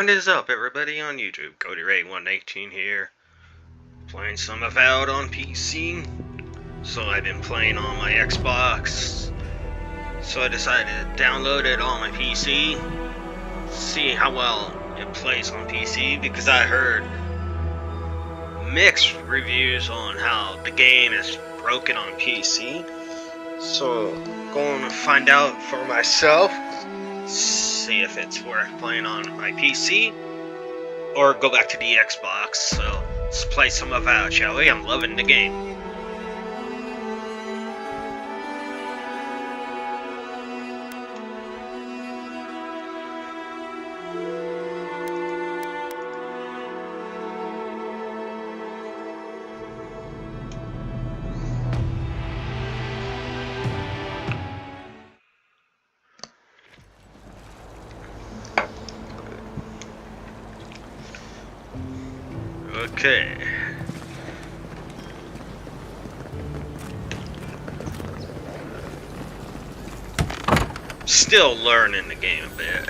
What is up, everybody on YouTube? Cody Ray 118 here, playing some Avowed on PC. So I've been playing on my Xbox, so I decided to download it on my PC, see how well it plays on PC, because I heard mixed reviews on how the game is broken on PC. So going to find out for myself, see if it's worth playing on my PC or go back to the Xbox. So let's play some Avowed, shall we? I'm loving the game. Okay. Still learning the game a bit,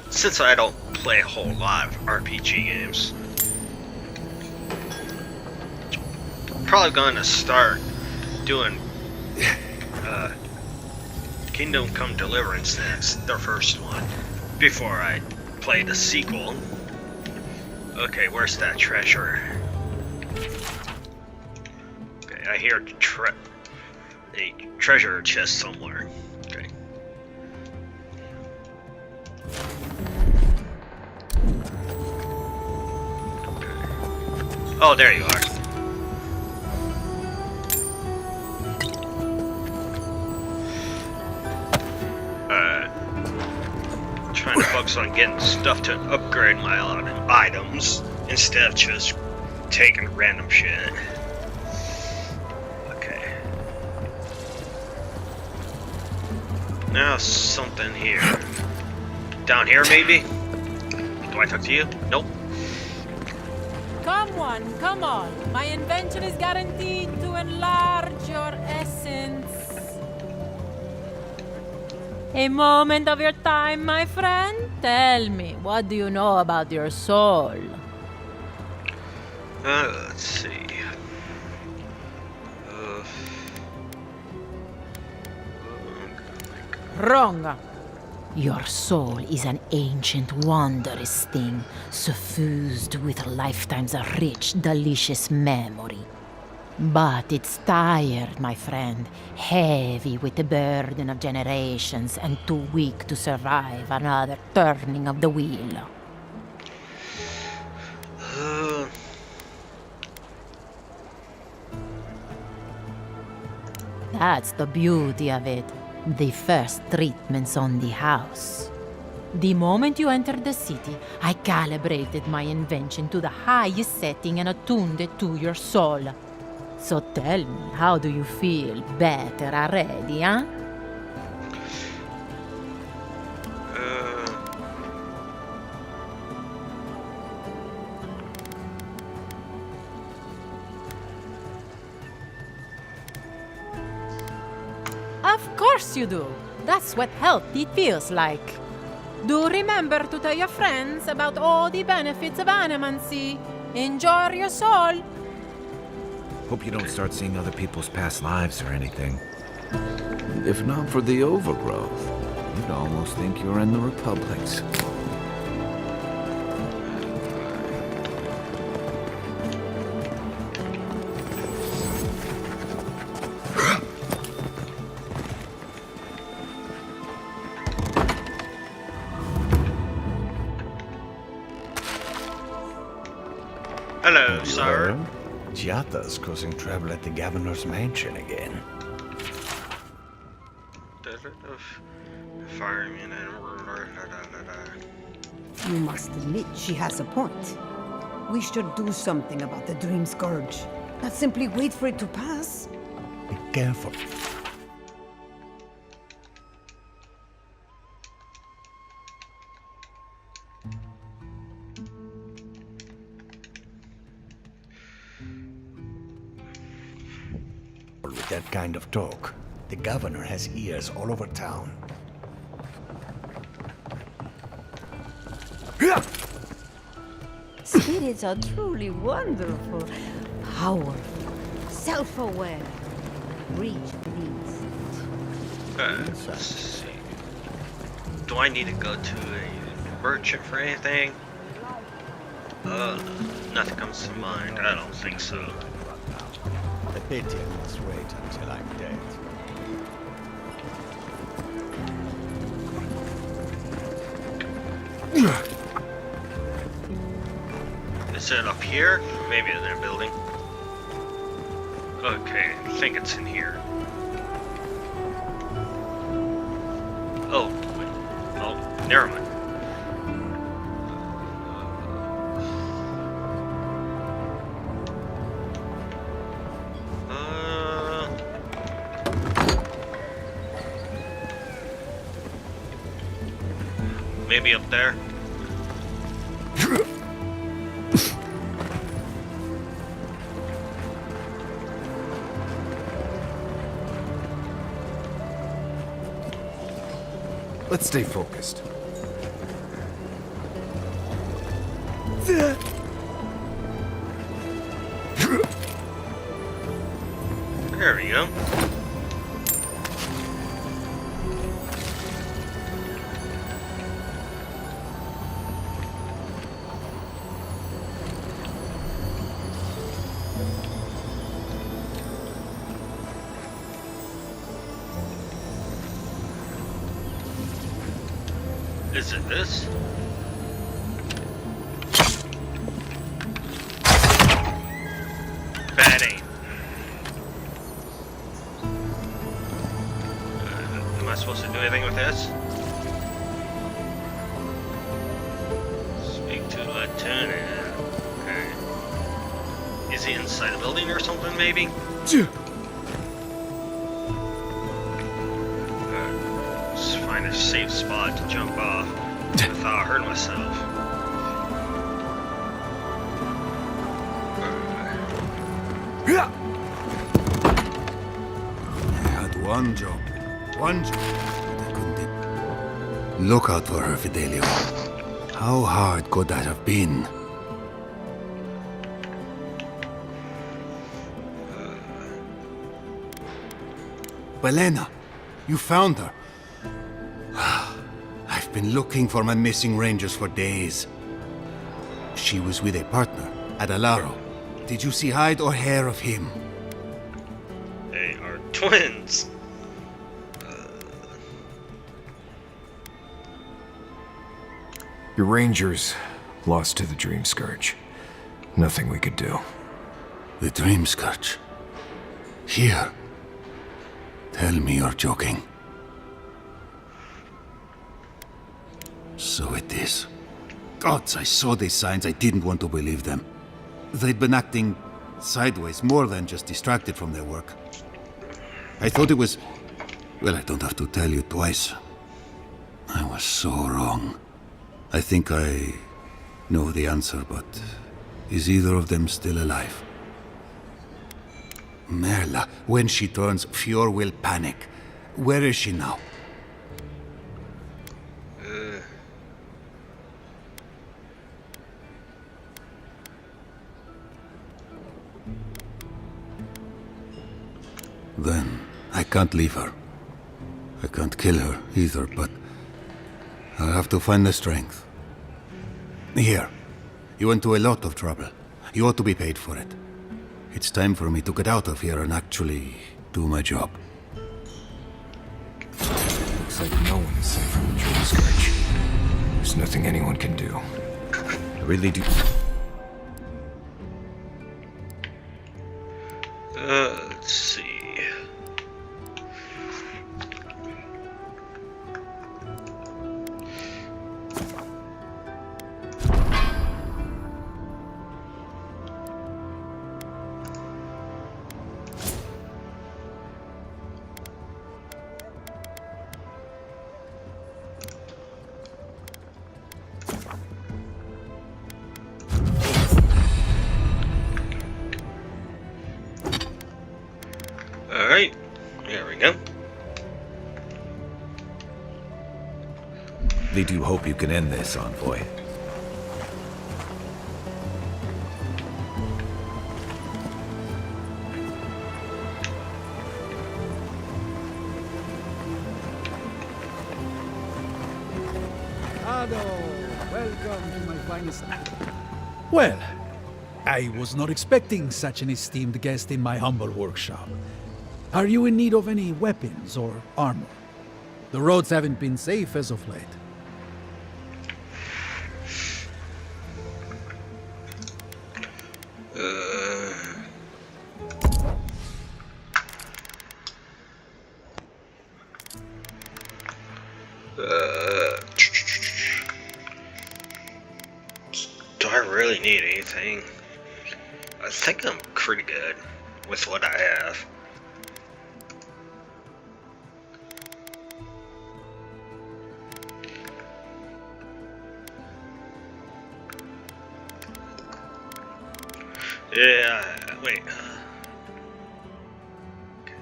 since I don't play a whole lot of RPG games. Probably going to start doing Kingdom Come Deliverance next, the first one, before I play the sequel. Okay, where's that treasure? Okay, I hear a treasure chest somewhere. Okay. Oh, there you are. Trying to focus on getting stuff to upgrade my items instead of just taking random shit. Okay. Now something here. Down here maybe? Do I talk to you? Nope. Come on. My invention is guaranteed to enlarge your essence. A moment of your time, my friend. Tell me, what do you know about your soul? Let's see. Wrong. Your soul is an ancient, wondrous thing, suffused with lifetimes of rich, delicious memory. But it's tired, my friend, heavy with the burden of generations and too weak to survive another turning of the wheel. That's the beauty of it. The first treatments on the house. The moment you entered the city, I calibrated my invention to the highest setting and attuned it to your soul. So tell me, how do you feel? Better already, huh? Of course you do. That's what healthy feels like. Do remember to tell your friends about all the benefits of animancy. Enjoy your soul. Hope you don't start seeing other people's past lives or anything. If not for the overgrowth, you'd almost think you're in the Republics. Hello, sir. Giata's causing trouble at the governor's mansion again. Fireman and You must admit she has a point. We should do something about the Dream Scourge. Not simply wait for it to pass. Be careful. With that kind of talk, the governor has ears all over town. Spirits are truly wonderful, powerful, self-aware, reach needs. Let's see. Do I need to go to a merchant for anything? Nothing comes to mind. I don't think so. A pity I must wait until I'm dead. Is it up here? Maybe in that building. Okay, I think it's in here. Oh, wait. Oh, never mind. Maybe up there. Let's stay focused. There we go. Is it this? Bad aim. Am I supposed to do anything with this? Speak to Lieutenant. Okay. Is he inside a building or something, maybe? Just find a safe spot to jump off without hurting myself. I had one job, but I couldn't do. Look out for her, Fidelio. How hard could that have been? Belena, you found her. I've been looking for my missing rangers for days. She was with a partner at Alaro. Did you see hide or hair of him? They are twins. Your rangers lost to the Dream Scourge. Nothing we could do. The Dream Scourge. Here. Tell me you're joking. So it is. Gods, I saw these signs. I didn't want to believe them. They'd been acting sideways, more than just distracted from their work. I thought it was... Well, I don't have to tell you twice. I was so wrong. I think I know the answer, but is either of them still alive? Merla, when she turns, Fior will panic. Where is she now? Then I can't leave her. I can't kill her either, but I'll have to find the strength. Here, you went to a lot of trouble. You ought to be paid for it. It's time for me to get out of here and actually do my job. Looks like no one is safe from the Dream Scourge. There's nothing anyone can do. I really do. Let's see. Alright, there we go. Really do hope you can end this, Envoy. Colorado! Welcome to my finest. Well, I was not expecting such an esteemed guest in my humble workshop. Are you in need of any weapons or armor? The roads haven't been safe as of late. Do I really need anything? I think I'm pretty good with what I have. Yeah, wait. Okay.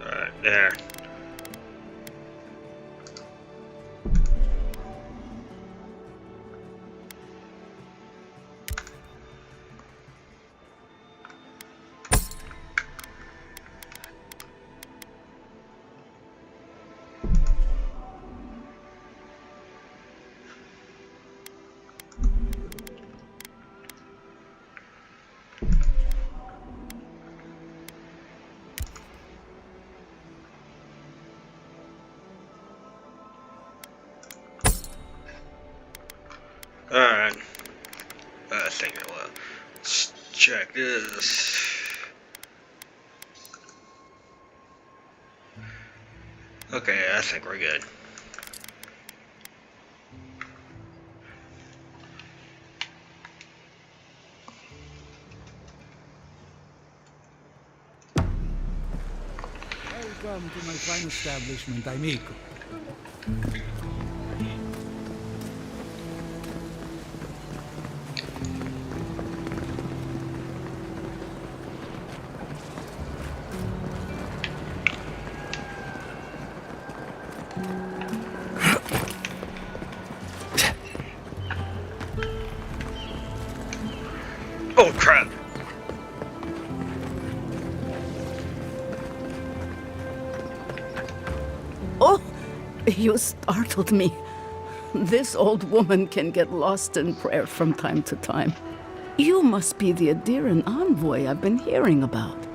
Alright, there. Alright. I think I will. Let's check this. Okay, I think we're good. Welcome to my fine establishment, amigo. Oh crap! Oh, you startled me. This old woman can get lost in prayer from time to time. You must be the Adiran envoy I've been hearing about.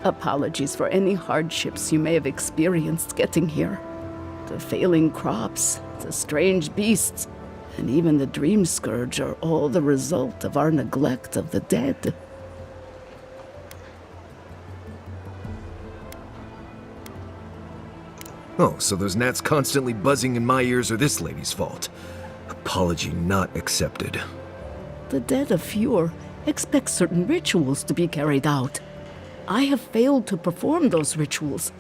Apologies for any hardships you may have experienced getting here. The failing crops, the strange beasts, and even the dream scourge are all the result of our neglect of the dead. Oh, so those gnats constantly buzzing in my ears are this lady's fault. Apology not accepted. The dead of Fjord expect certain rituals to be carried out. I have failed to perform those rituals,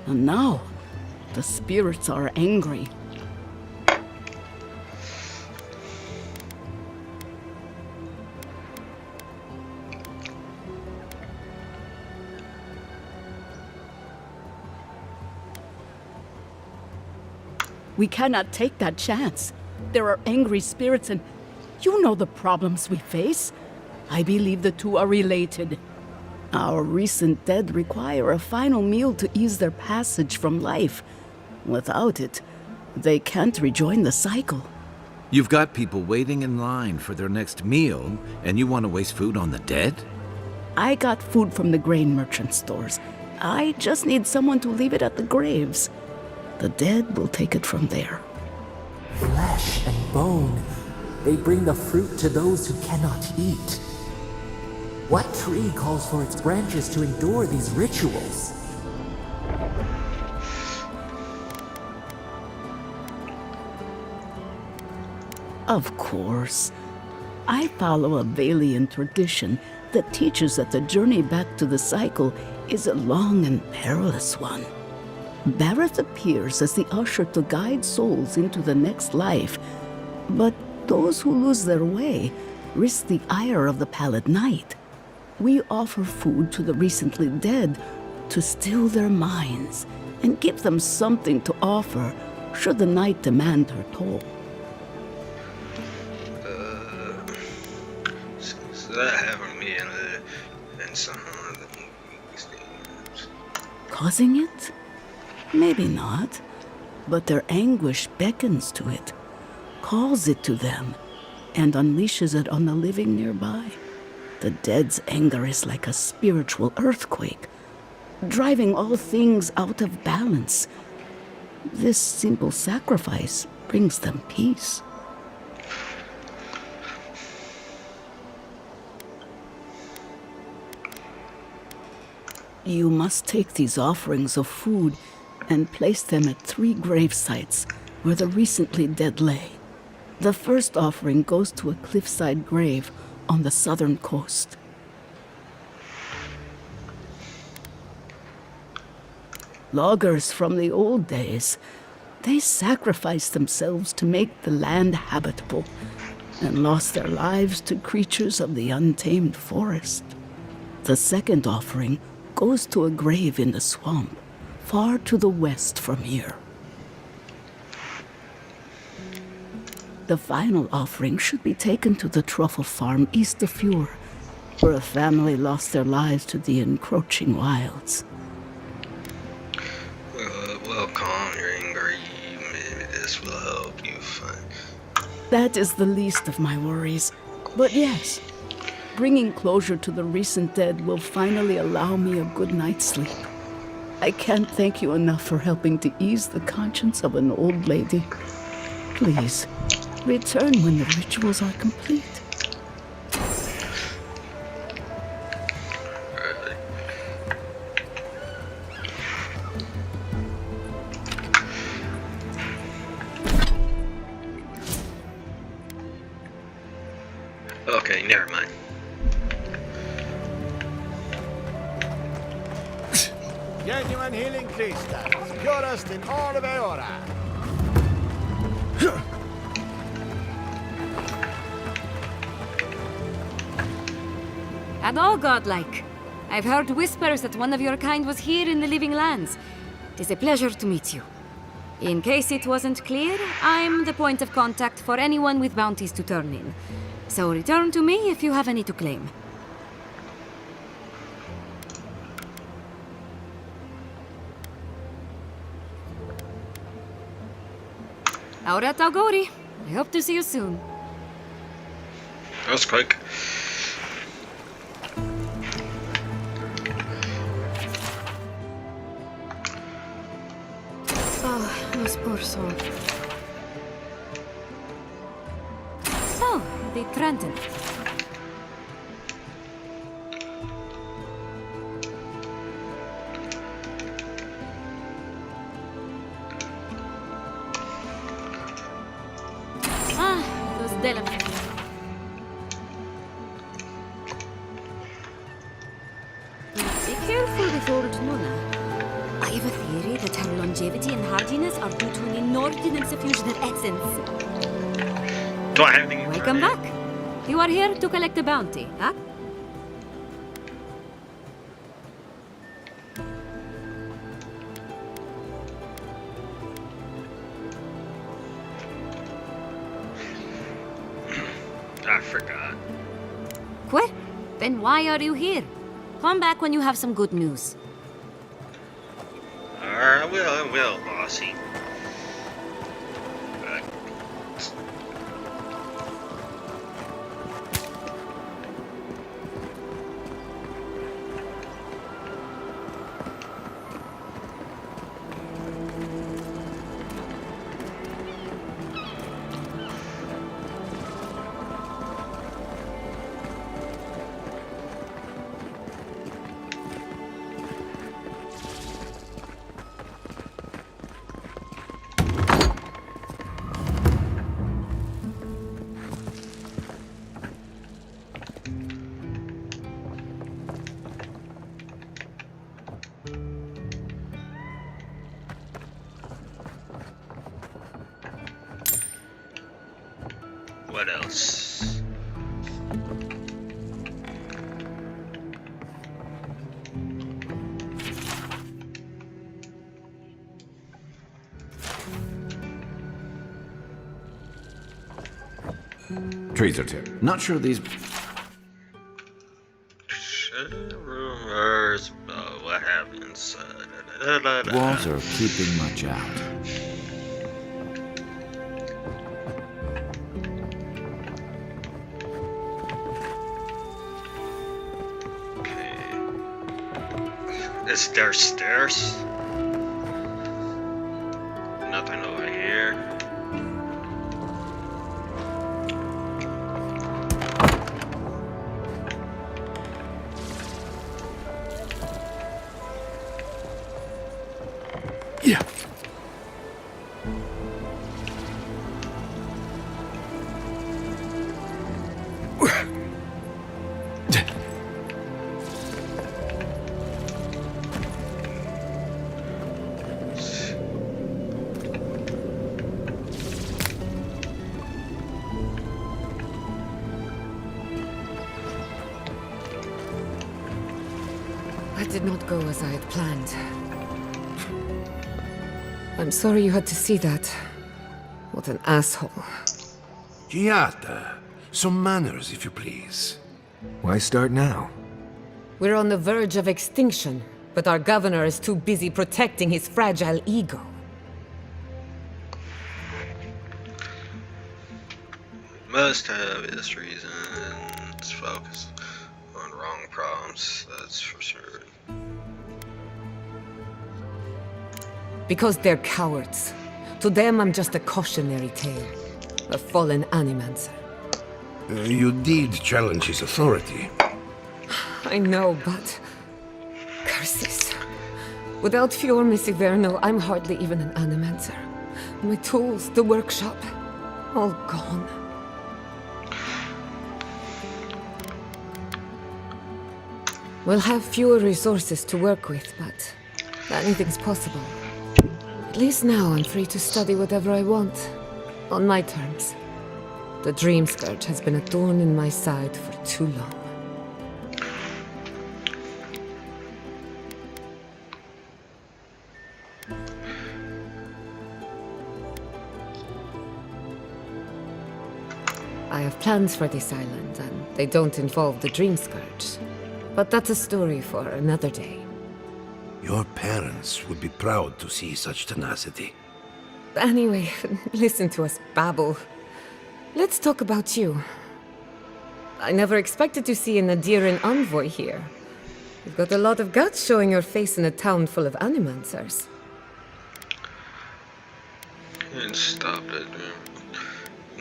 and now the spirits are angry. We cannot take that chance. There are angry spirits and you know the problems we face. I believe the two are related. Our recent dead require a final meal to ease their passage from life. Without it, they can't rejoin the cycle. You've got people waiting in line for their next meal, and you want to waste food on the dead? I got food from the grain merchant stores. I just need someone to leave it at the graves. The dead will take it from there. Flesh and bone. They bring the fruit to those who cannot eat. What tree calls for its branches to endure these rituals? Of course. I follow a Valian tradition that teaches that the journey back to the cycle is a long and perilous one. Barrett appears as the usher to guide souls into the next life, but those who lose their way risk the ire of the Pallid Knight. We offer food to the recently dead to still their minds and give them something to offer should the knight demand her toll. So that having me in some of the movies. Causing it? Maybe not. But their anguish beckons to it, calls it to them, and unleashes it on the living nearby. The dead's anger is like a spiritual earthquake, driving all things out of balance. This simple sacrifice brings them peace. You must take these offerings of food and place them at 3 grave sites where the recently dead lay. The first offering goes to a cliffside grave on the southern coast. Loggers from the old days, they sacrificed themselves to make the land habitable and lost their lives to creatures of the untamed forest. The second offering goes to a grave in the swamp, far to the west from here. The final offering should be taken to the truffle farm east of Fjord, where a family lost their lives to the encroaching wilds. Well, calm your anger. Maybe this will help you find. That is the least of my worries. But yes, bringing closure to the recent dead will finally allow me a good night's sleep. I can't thank you enough for helping to ease the conscience of an old lady. Please, return when the rituals are complete. Okay, never mind. Genuine healing crystals, purest in all of Eora. And all godlike. I've heard whispers that one of your kind was here in the living lands. It is a pleasure to meet you. In case it wasn't clear, I'm the point of contact for anyone with bounties to turn in. So return to me if you have any to claim. Aurat Algori. I hope to see you soon. That was quick. Oh, those poor souls. Oh, the Trenton. Ah, those Delamain. Be careful with old Nona. I have a theory that her longevity and hardiness are due to an inordinate suffusion of essence. Do I have anything? Welcome back. You are here to collect a bounty, huh? I forgot. Quit? Then why are you here? Come back when you have some good news. I will, bossy. What else? Trees are too. Not sure these... Rumors about what happens. walls are keeping much out. Is there stairs? Nothing over here. Yeah. That did not go as I had planned. I'm sorry you had to see that. What an asshole. Giata, some manners, if you please. Why start now? We're on the verge of extinction, but our governor is too busy protecting his fragile ego. Must have his reasons. Focus on wrong problems, that's for sure. Because they're cowards. To them, I'm just a cautionary tale. A fallen animancer. You did challenge his authority. I know, but... curses. Without Fior Misiverno, I'm hardly even an animancer. My tools, the workshop, all gone. We'll have fewer resources to work with, but anything's possible. At least now I'm free to study whatever I want, on my terms. The Dream Scourge has been a thorn in my side for too long. I have plans for this island, and they don't involve the Dream Scourge. But that's a story for another day. Your parents would be proud to see such tenacity. Anyway, listen to us babble. Let's talk about you. I never expected to see a Nadiran envoy here. You've got a lot of guts showing your face in a town full of animancers. Can't stop it.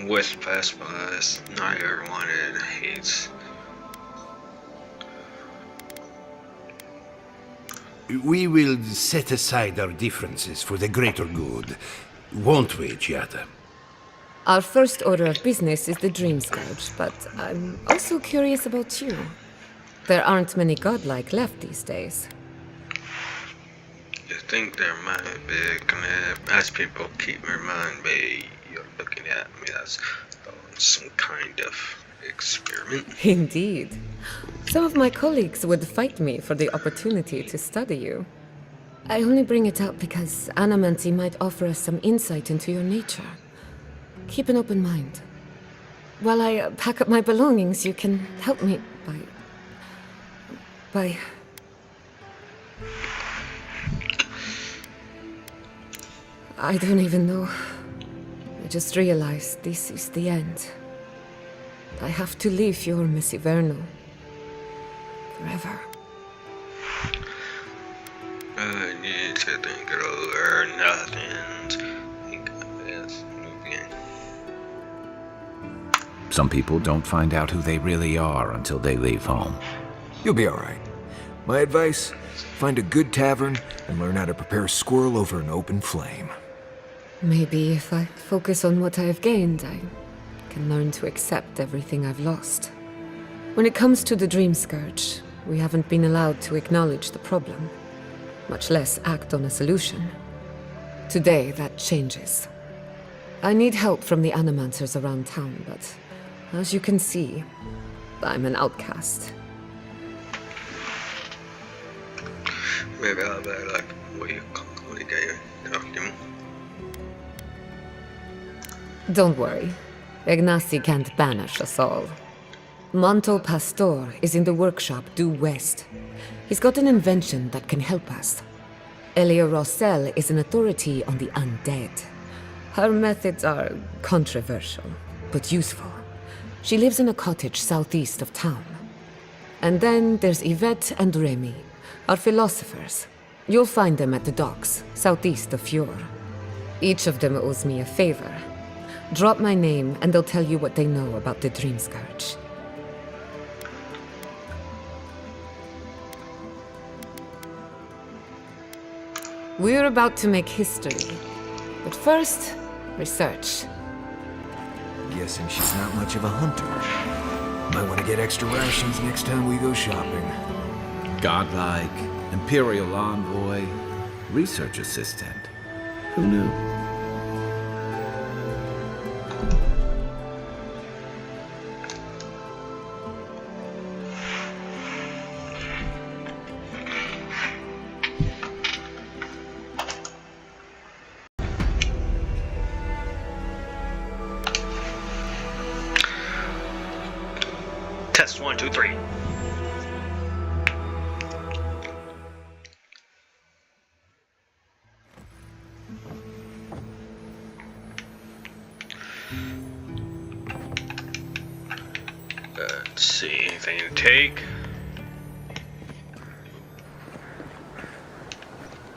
With past bias, neither wanted hates. We will set aside our differences for the greater good, won't we, Giata? Our first order of business is the Dream Scourge, but I'm also curious about you. There aren't many godlike left these days. You think there might be, as people keep reminding me, you're looking at me as some kind of experiment. Indeed. Some of my colleagues would fight me for the opportunity to study you. I only bring it up because Anamancy might offer us some insight into your nature. Keep an open mind. While I pack up my belongings, you can help me by... I don't even know. I just realized this is the end. I have to leave Fior Misiverno. Forever. I need to think it over, nothing. Think of this moving. Some people don't find out who they really are until they leave home. You'll be alright. My advice, find a good tavern and learn how to prepare squirrel over an open flame. Maybe if I focus on what I have gained, I can learn to accept everything I've lost. When it comes to the Dream Scourge, we haven't been allowed to acknowledge the problem, much less act on a solution. Today, that changes. I need help from the animancers around town, but as you can see, I'm an outcast. Maybe I'll be like, what do you talk to him? Don't worry. Ignacy can't banish us all. Manto Pastor is in the workshop due west. He's got an invention that can help us. Elia Rossell is an authority on the undead. Her methods are controversial, but useful. She lives in a cottage southeast of town. And then there's Yvette and Remy, our philosophers. You'll find them at the docks, southeast of Fjord. Each of them owes me a favor. Drop my name and they'll tell you what they know about the Dream Scourge. We're about to make history. But first, research. Guessing she's not much of a hunter. Might want to get extra rations next time we go shopping. Godlike, Imperial Envoy, Research Assistant. Who knew? Test 1, 2, 3. Let's see, anything to take?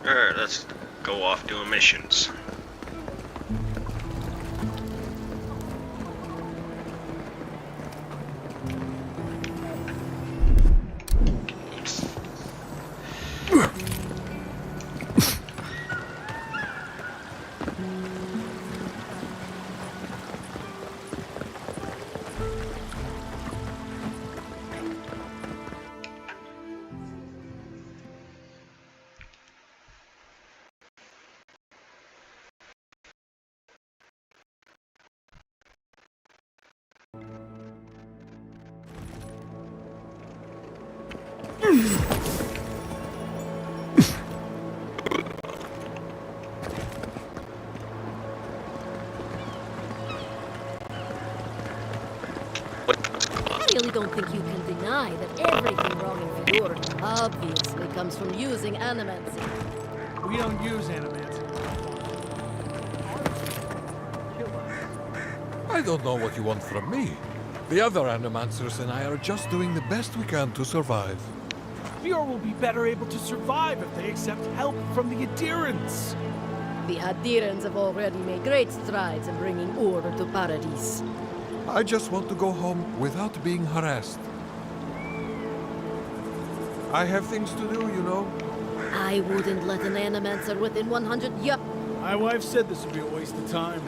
Alright, let's go off doing missions. I really don't think you can deny that everything wrong in Fjord obviously comes from using animancy. We don't use animancy. I don't know what you want from me. The other Animancers and I are just doing the best we can to survive. Fjord will be better able to survive if they accept help from the adherents. The adherents have already made great strides in bringing order to Paradise. I just want to go home without being harassed. I have things to do, you know. I wouldn't let an animancer within 100 yards. My wife said this would be a waste of time.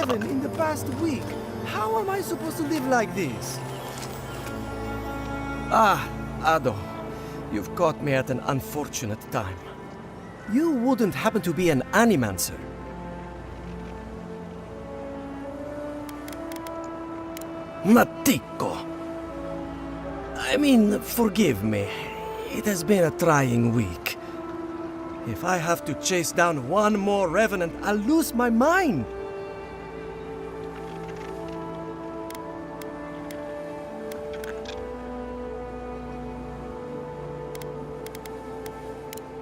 In the past week. How am I supposed to live like this? Ah, Ado. You've caught me at an unfortunate time. You wouldn't happen to be an Animancer. Matiko. I mean, forgive me. It has been a trying week. If I have to chase down one more revenant, I'll lose my mind.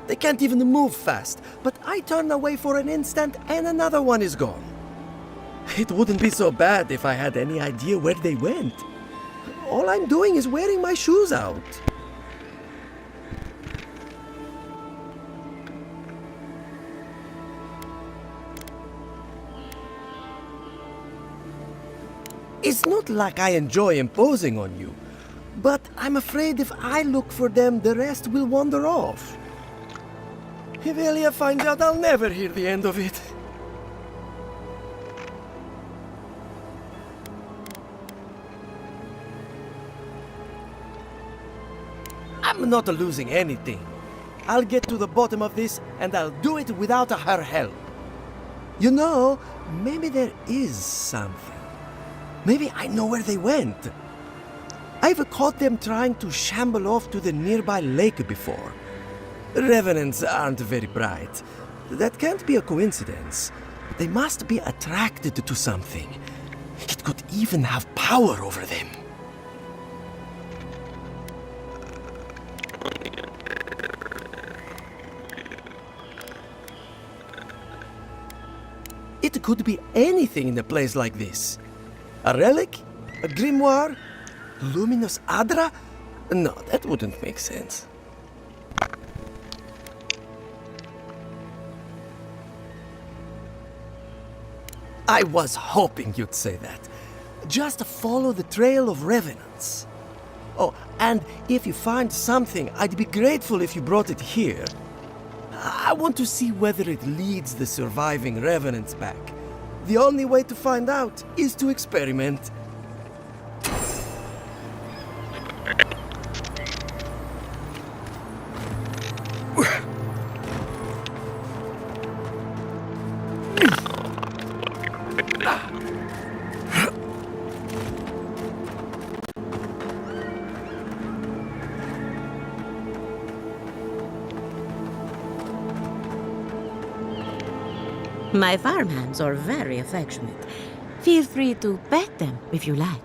They can't even move fast, but I turn away for an instant and another one is gone. It wouldn't be so bad if I had any idea where they went. All I'm doing is wearing my shoes out. It's not like I enjoy imposing on you, but I'm afraid if I look for them, the rest will wander off. If Elia finds out, I'll never hear the end of it. I'm not losing anything. I'll get to the bottom of this, and I'll do it without her help. You know, maybe there is something. Maybe I know where they went. I've caught them trying to shamble off to the nearby lake before. Revenants aren't very bright. That can't be a coincidence. They must be attracted to something. It could even have power over them. It could be anything in a place like this. A relic? A grimoire? Luminous Adra? No, that wouldn't make sense. I was hoping you'd say that. Just follow the trail of revenants. Oh, and if you find something, I'd be grateful if you brought it here. I want to see whether it leads the surviving revenants back. The only way to find out is to experiment. My farmhands are very affectionate. Feel free to pet them if you like.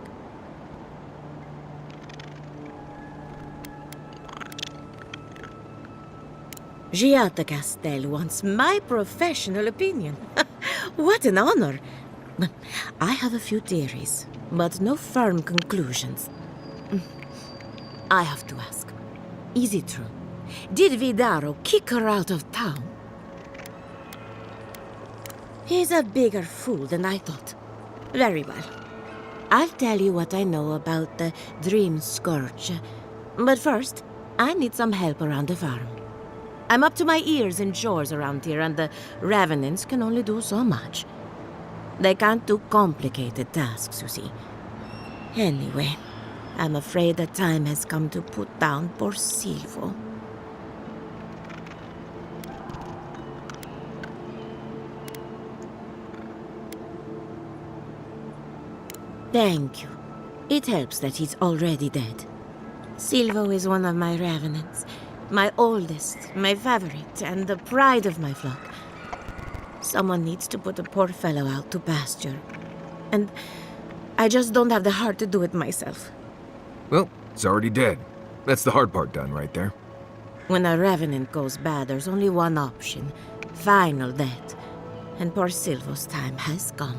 Giata Castel wants my professional opinion. What an honor! I have a few theories, but no firm conclusions. I have to ask, is it true? Did Vidaro kick her out of town? He's a bigger fool than I thought. Very well. I'll tell you what I know about the Dream Scourge. But first, I need some help around the farm. I'm up to my ears in chores around here, and the Revenants can only do so much. They can't do complicated tasks, you see. Anyway, I'm afraid the time has come to put down poor Silvo. Thank you. It helps that he's already dead. Silvo is one of my revenants. My oldest, my favorite, and the pride of my flock. Someone needs to put the poor fellow out to pasture. And I just don't have the heart to do it myself. Well, it's already dead. That's the hard part done right there. When a revenant goes bad, there's only one option. Final death. And poor Silvo's time has come.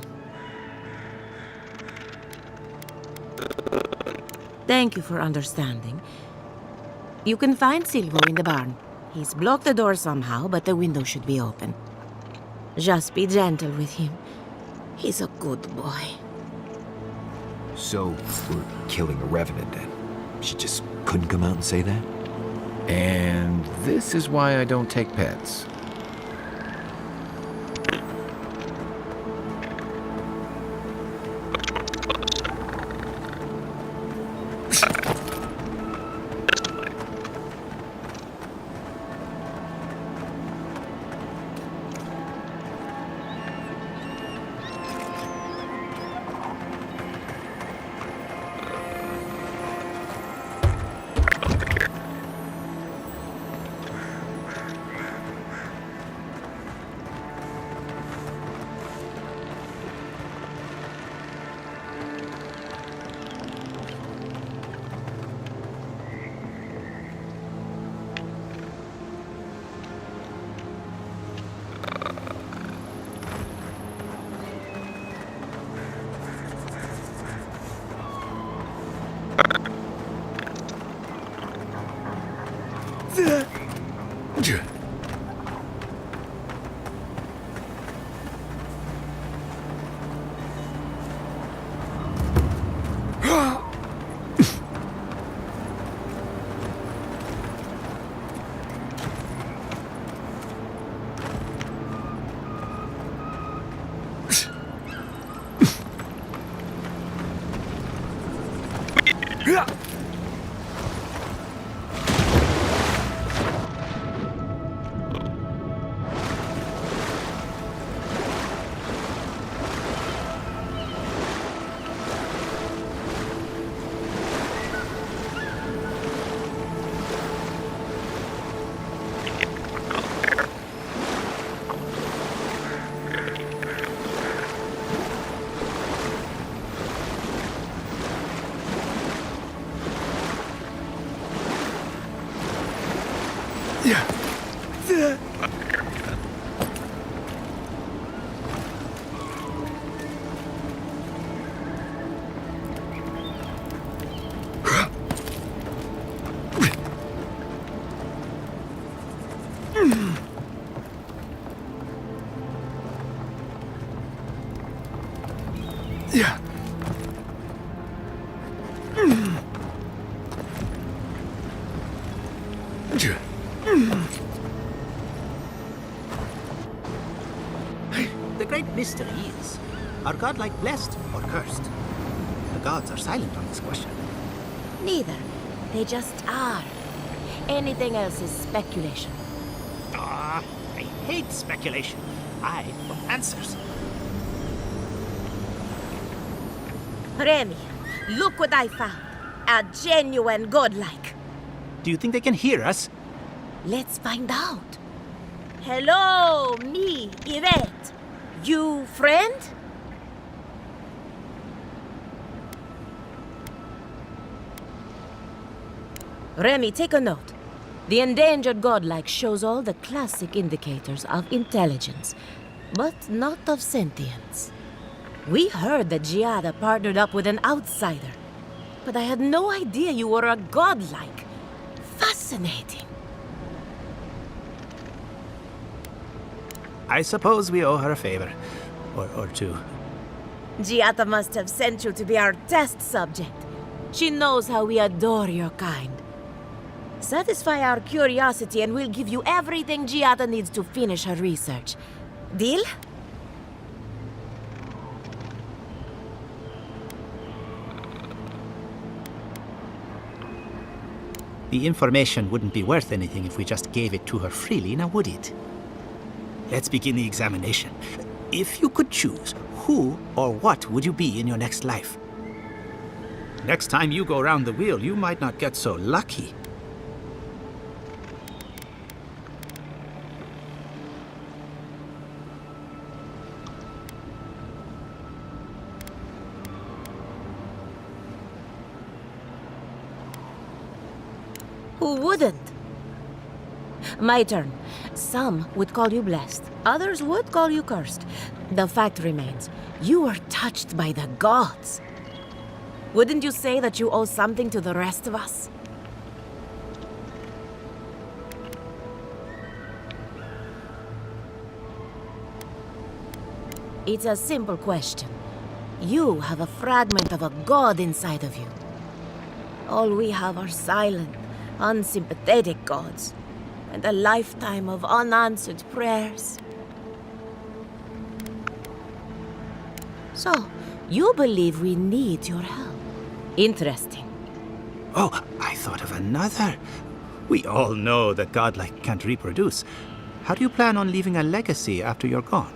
Thank you for understanding. You can find Silvo in the barn. He's blocked the door somehow, but the window should be open. Just be gentle with him. He's a good boy. So, we're killing a revenant then? She just couldn't come out and say that? And this is why I don't take pets. The great mystery is, are godlike blessed or cursed? The gods are silent on this question. Neither. They just are. Anything else is speculation. Ah, I hate speculation. I want answers. Remy, look what I found. A genuine godlike. Do you think they can hear us? Let's find out. Hello, me, Yvette. You friend? Remy, take a note. The endangered godlike shows all the classic indicators of intelligence, but not of sentience. We heard that Giada partnered up with an outsider, but I had no idea you were a godlike. Fascinating. I suppose we owe her a favor. Or two. Giada must have sent you to be our test subject. She knows how we adore your kind. Satisfy our curiosity and we'll give you everything Giada needs to finish her research. Deal? The information wouldn't be worth anything if we just gave it to her freely, now would it? Let's begin the examination. If you could choose, who or what would you be in your next life? Next time you go around the wheel, you might not get so lucky. Who wouldn't? My turn. Some would call you blessed. Others would call you cursed. The fact remains, you were touched by the gods. Wouldn't you say that you owe something to the rest of us? It's a simple question. You have a fragment of a god inside of you. All we have are silent, unsympathetic gods, and a lifetime of unanswered prayers. So, you believe we need your help. Interesting. Oh, I thought of another. We all know that godlike can't reproduce. How do you plan on leaving a legacy after you're gone?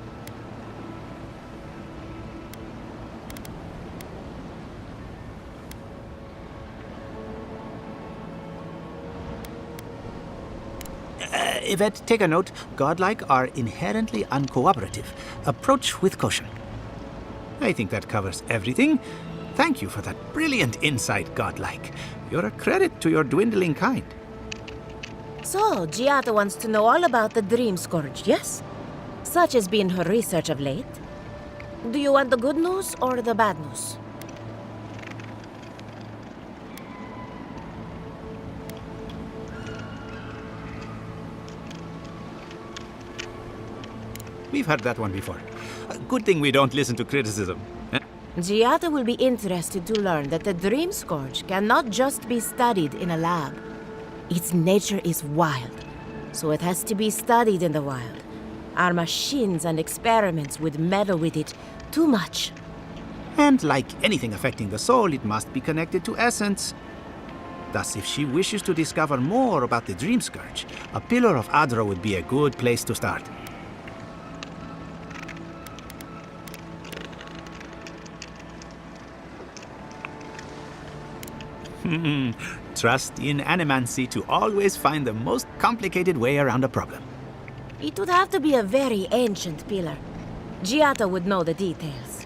Yvette, take a note. Godlike are inherently uncooperative. Approach with caution. I think that covers everything. Thank you for that brilliant insight, Godlike. You're a credit to your dwindling kind. So, Giada wants to know all about the Dream Scourge, yes? Such has been her research of late. Do you want the good news or the bad news? We've heard that one before. Good thing we don't listen to criticism. Giada will be interested to learn that the Dream Scourge cannot just be studied in a lab. Its nature is wild, so it has to be studied in the wild. Our machines and experiments would meddle with it too much. And like anything affecting the soul, it must be connected to essence. Thus, if she wishes to discover more about the Dream Scourge, a Pillar of Adra would be a good place to start. Trust in animancy to always find the most complicated way around a problem. It would have to be a very ancient pillar. Giada would know the details.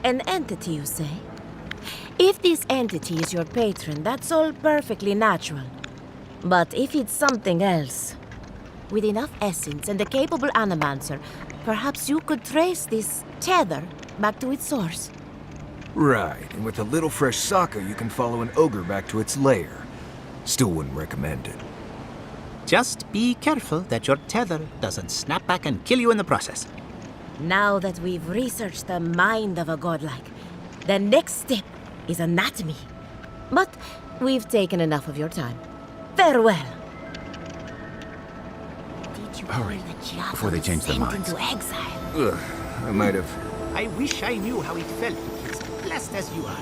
An entity, you say? If this entity is your patron, that's all perfectly natural. But if it's something else, with enough essence and a capable animancer, perhaps you could trace this tether back to its source. Right, and with a little fresh sake, you can follow an ogre back to its lair. Still wouldn't recommend it. Just be careful that your tether doesn't snap back and kill you in the process. Now that we've researched the mind of a godlike, the next step is anatomy. But we've taken enough of your time. Farewell. Did you Hurry, hear that Giada before they was change their sent minds. into exile? Ugh, I might have. I wish I knew how it felt to be as blessed as you are.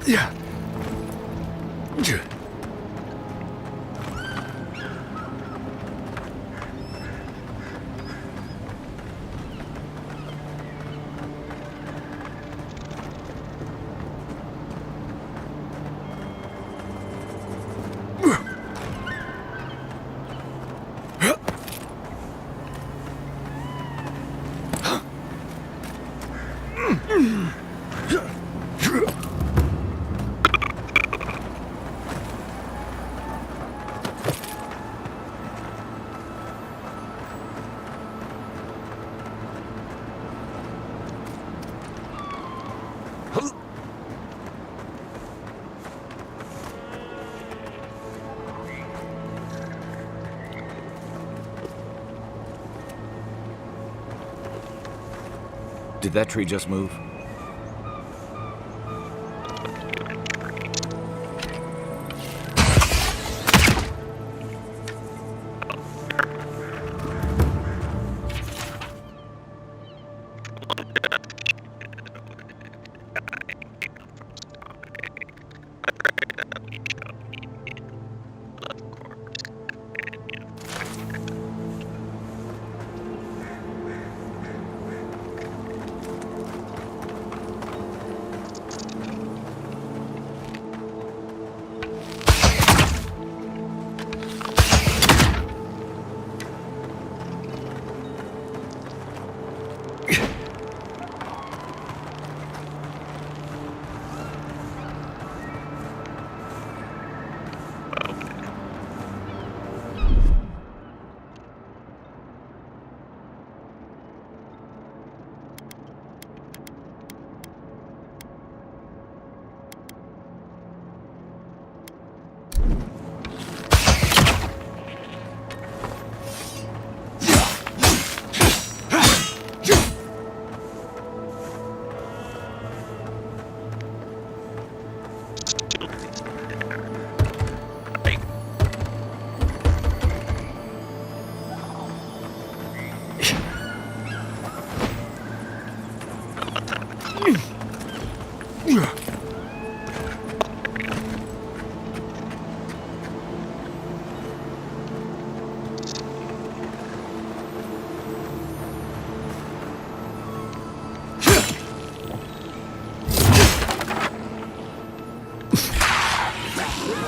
Yeah. Did that tree just move?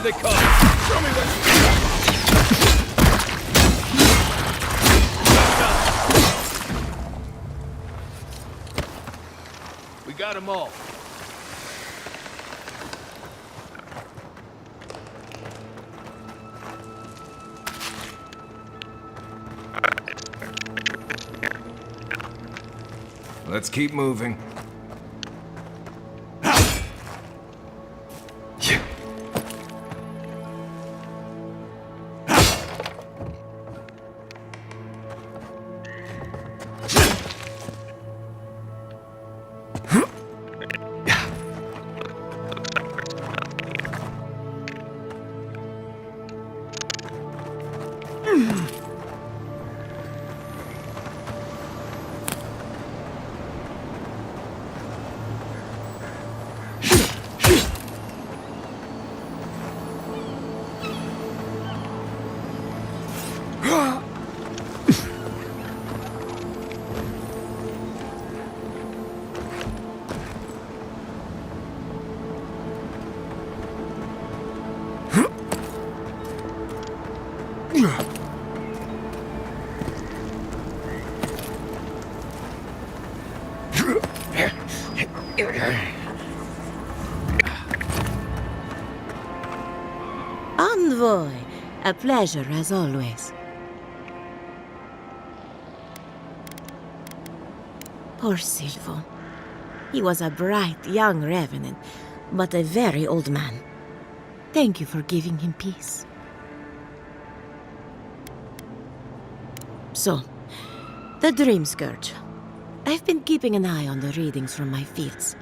Here they come! Show me what you got! We got them all. Let's keep moving. Envoy, a pleasure as always. Poor Silvo. He was a bright young revenant, but a very old man. Thank you for giving him peace. So, the Dream Scourge. I've been keeping an eye on the readings from my fields.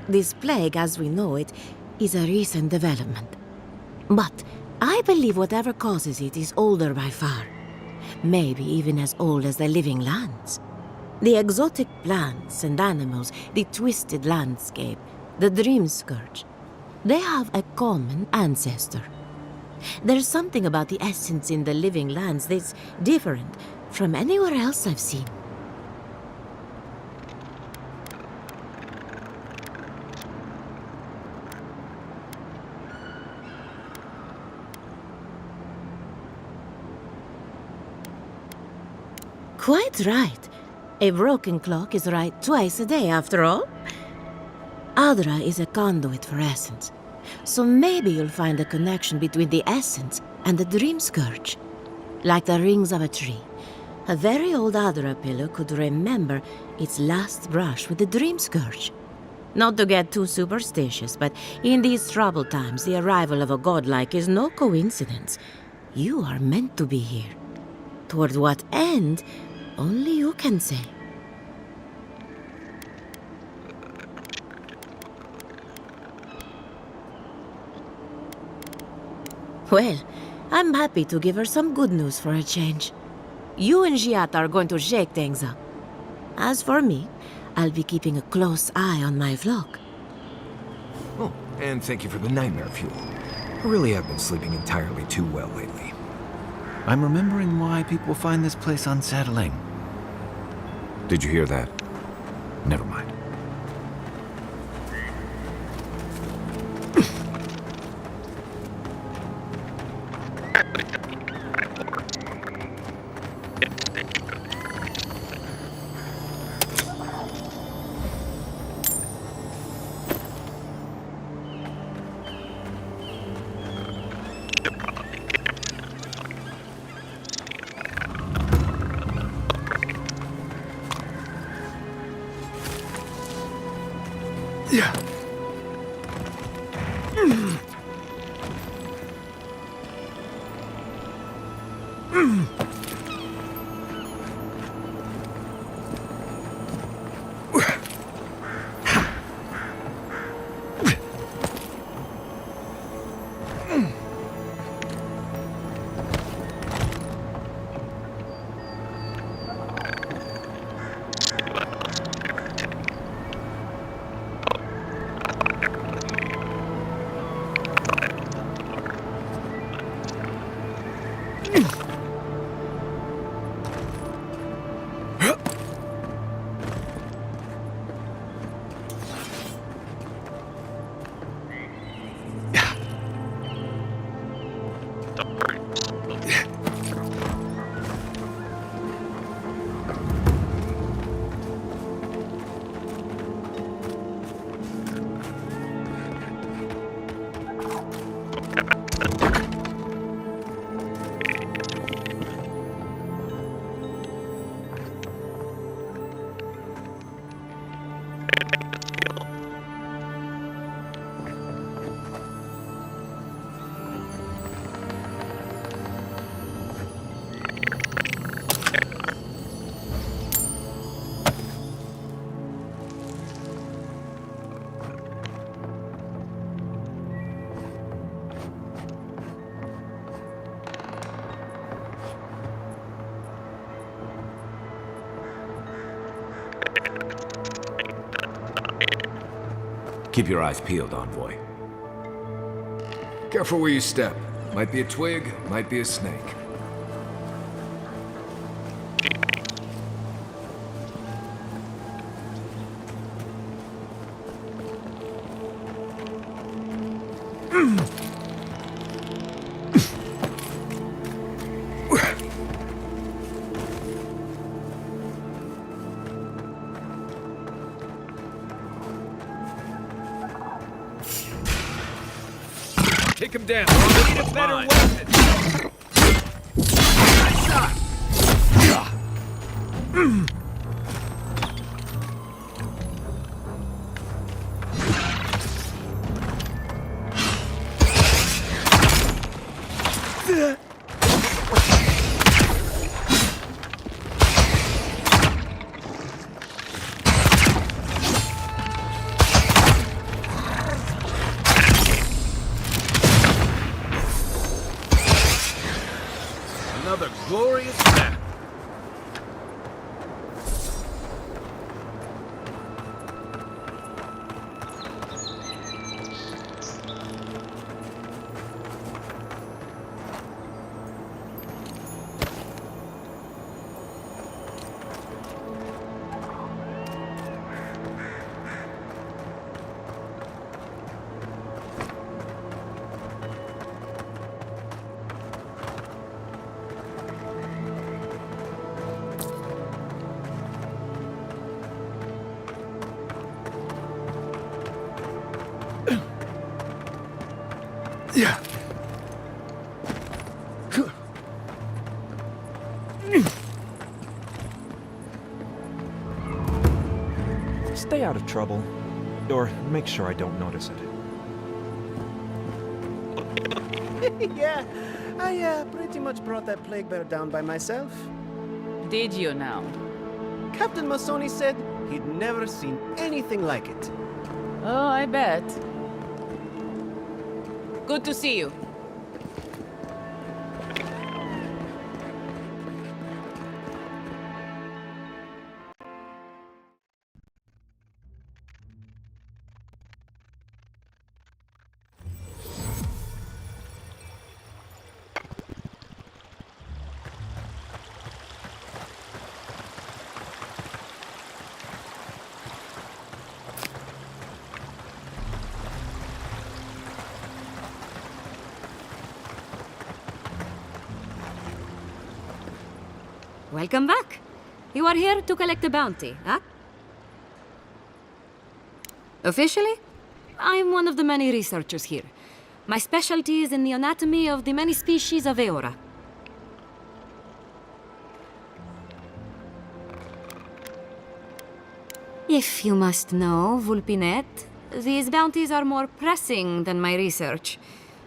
This plague, as we know it, is a recent development. But I believe whatever causes it is older by far. Maybe even as old as the living lands. The exotic plants and animals, the twisted landscape, the Dream Scourge. They have a common ancestor. There's something about the essence in the living lands that's different from anywhere else I've seen. Quite right. A broken clock is right twice a day, after all. Adra is a conduit for essence. So maybe you'll find a connection between the essence and the Dream Scourge. Like the rings of a tree. A very old Adra pillar could remember its last brush with the Dream Scourge. Not to get too superstitious, but in these troubled times, the arrival of a godlike is no coincidence. You are meant to be here. Toward what end, only you can say. Well, I'm happy to give her some good news for a change. You and Giat are going to shake things up. As for me, I'll be keeping a close eye on my flock. Oh, and thank you for the nightmare fuel. I really have been sleeping entirely too well lately. I'm remembering why people find this place unsettling. Did you hear that? Never mind. Yeah. Keep your eyes peeled, envoy. Careful where you step. Might be a twig, might be a snake. Take him down. We need a better weapon. Nice shot. Another glorious map. Yeah. Stay out of trouble. Or make sure I don't notice it. Yeah, I pretty much brought that plague bear down by myself. Did you now? Captain Masoni said he'd never seen anything like it. Oh, I bet. Good to see you. Welcome back. You are here to collect a bounty, huh? Officially, I am one of the many researchers here. My specialty is in the anatomy of the many species of Eora. If you must know, Vulpinet, these bounties are more pressing than my research.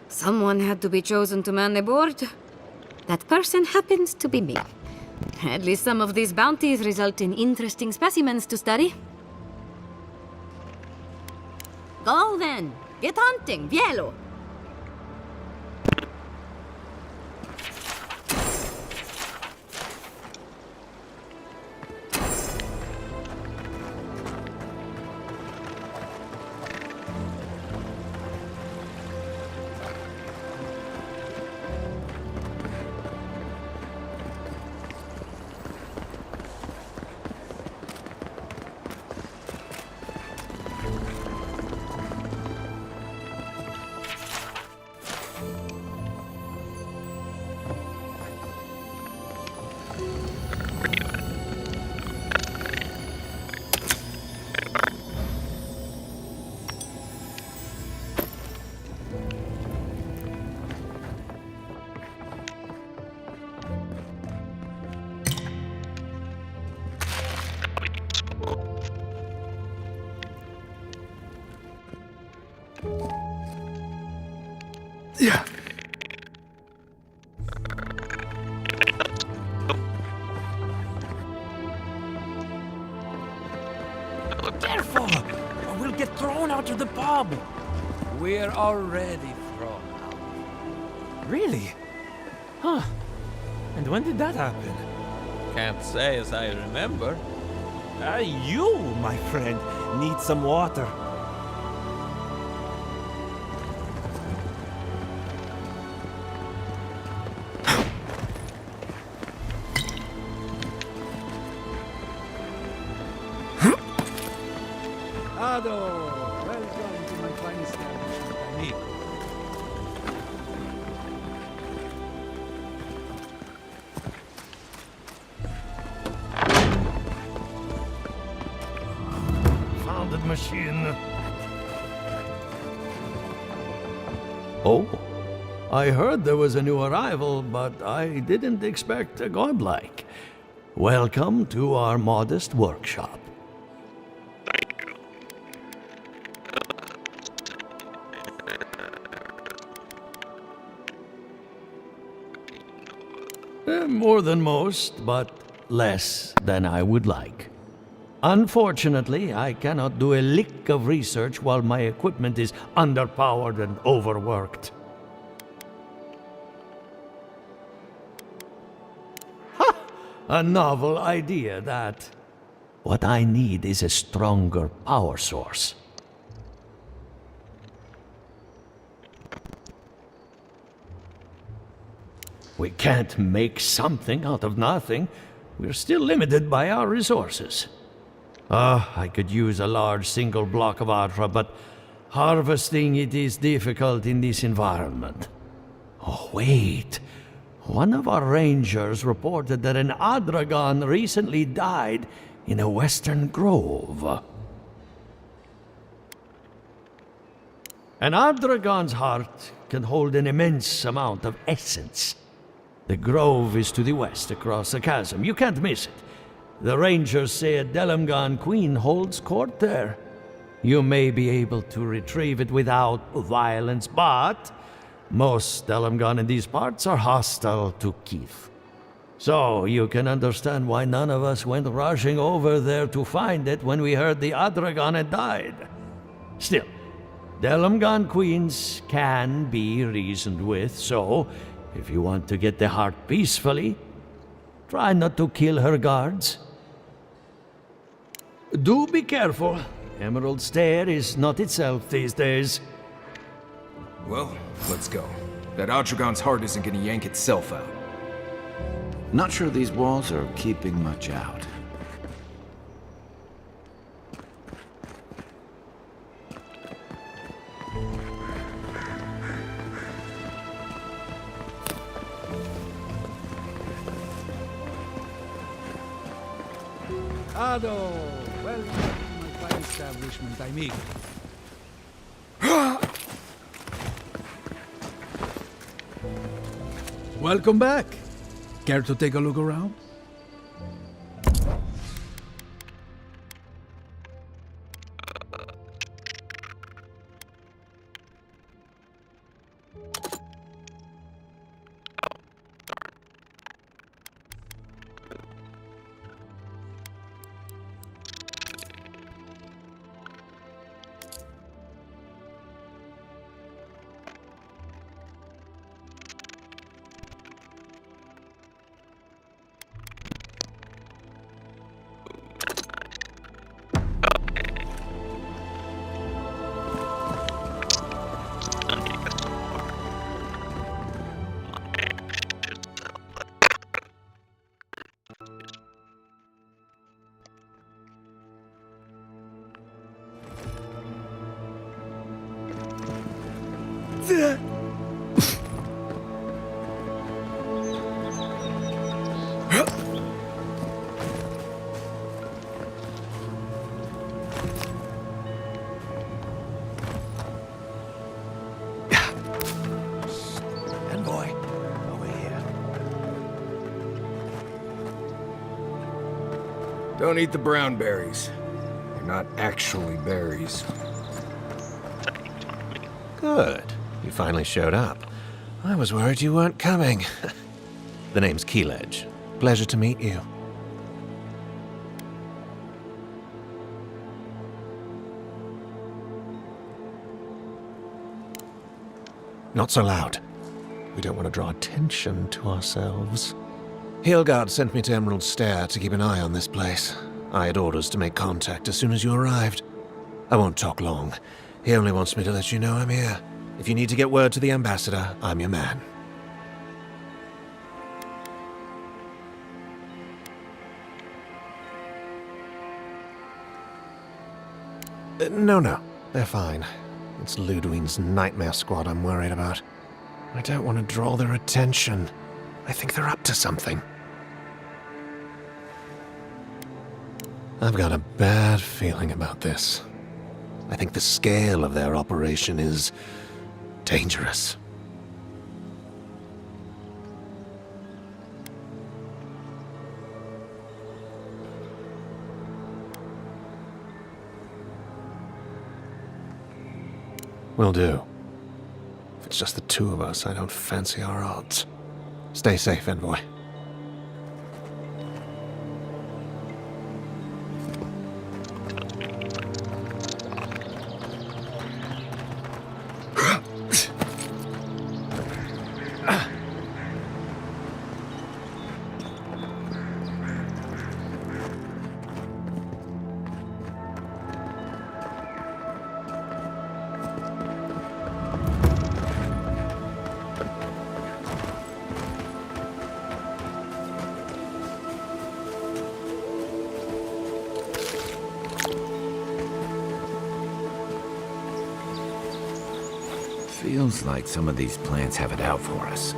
Someone had to be chosen to man the board. That person happens to be me. At least some of these bounties result in interesting specimens to study. Go then! Get hunting, Vielo! Yeah. Careful! Or we'll get thrown out of the pub! We're already thrown out. Really? Huh. And when did that happen? Can't say as I remember. You, my friend, need some water. Ado! Welcome to my fine establishment, amigo. Found the machine. Oh, I heard there was a new arrival, but I didn't expect a godlike. Welcome to our modest workshop. More than most, but less than I would like. Unfortunately, I cannot do a lick of research while my equipment is underpowered and overworked. Ha! A novel idea, that. What I need is a stronger power source. We can't make something out of nothing. We're still limited by our resources. I could use a large single block of Adra, but harvesting it is difficult in this environment. Oh, wait. One of our rangers reported that an Adragon recently died in a western grove. An Adragon's heart can hold an immense amount of essence. The grove is to the west, across the chasm. You can't miss it. The rangers say a Delamgan queen holds court there. You may be able to retrieve it without violence, but most Delamgan in these parts are hostile to Keith. So you can understand why none of us went rushing over there to find it when we heard the Adragon had died. Still, Delamgan queens can be reasoned with, so if you want to get the heart peacefully, try not to kill her guards. Do be careful. Emerald Stair is not itself these days. Well, let's go. That Adragon's heart isn't gonna yank itself out. Not sure these walls are keeping much out. Ado! Welcome to my fine establishment, amigo. Welcome back. Care to take a look around? Envoy, over here. Don't eat the brown berries. They're not actually berries. Good. You finally showed up. I was worried you weren't coming. The name's Keeledge. Pleasure to meet you. Not so loud. We don't want to draw attention to ourselves. Hilgard sent me to Emerald Stair to keep an eye on this place. I had orders to make contact as soon as you arrived. I won't talk long. He only wants me to let you know I'm here. If you need to get word to the ambassador, I'm your man. No. They're fine. It's Ludwine's nightmare squad I'm worried about. I don't want to draw their attention. I think they're up to something. I've got a bad feeling about this. I think the scale of their operation is dangerous. Will do. If it's just the two of us, I don't fancy our odds. Stay safe, Envoy. Feels like some of these plants have it out for us.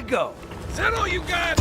Go. Is that all you got?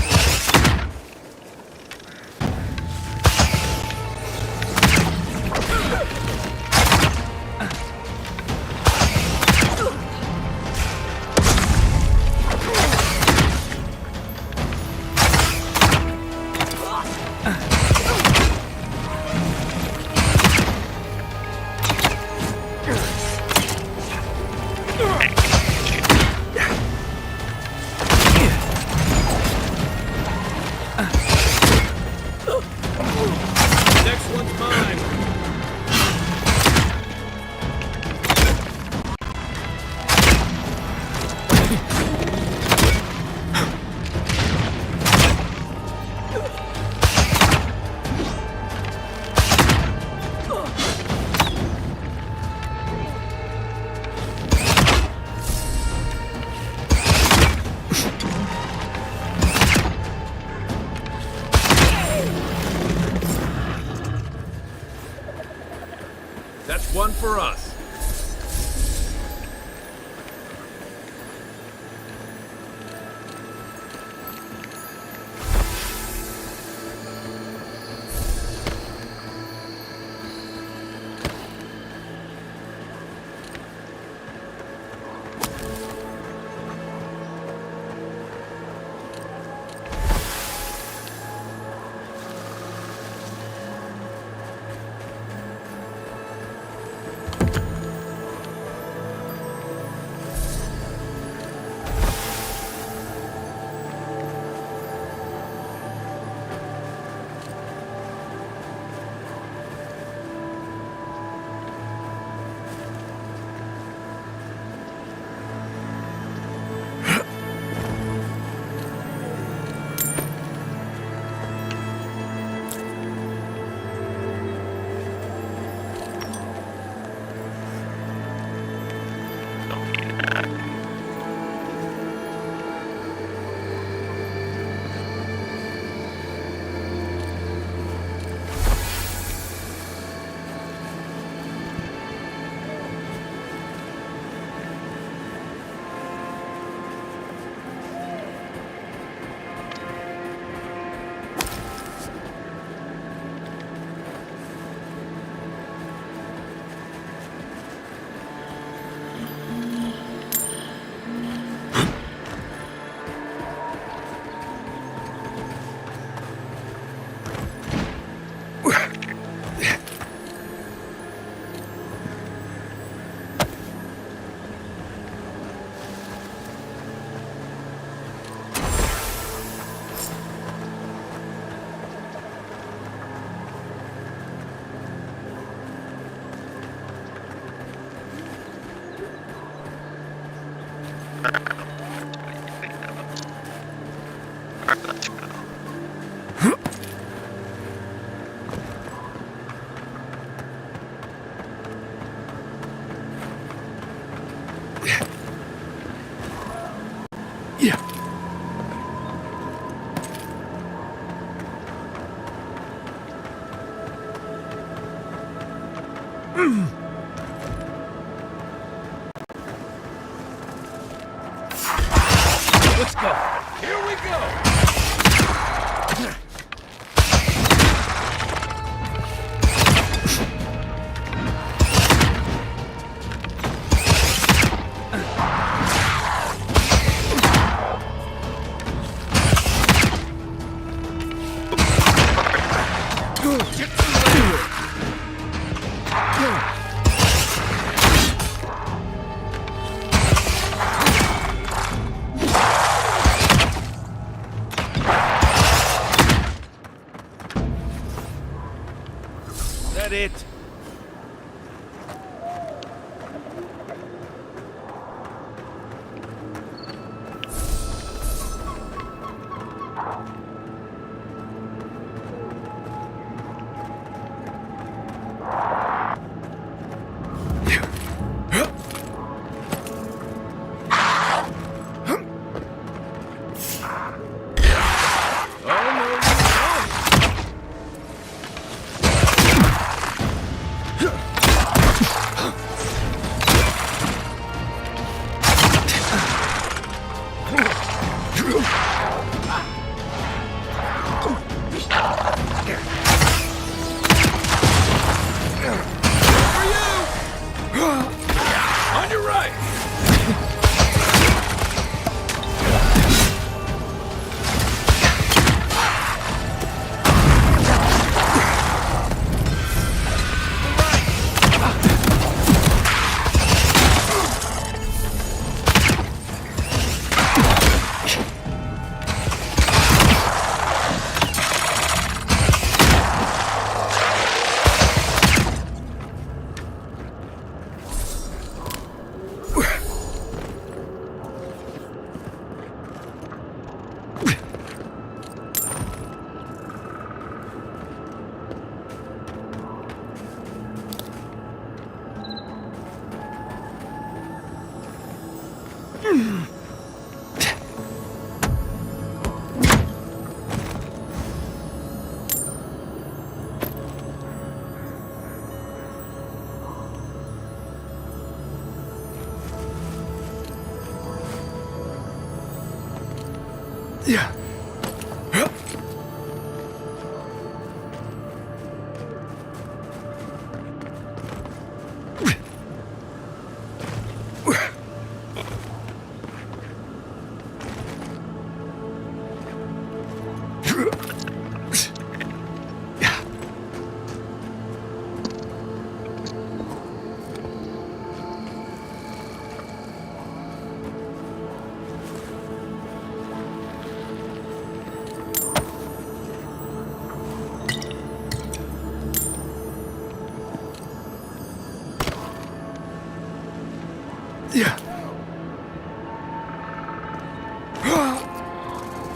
That's one for us. Let's go. Here we go. That it? On your right. Yeah.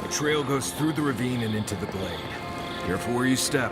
The trail goes through the ravine and into the glade. Careful where you step.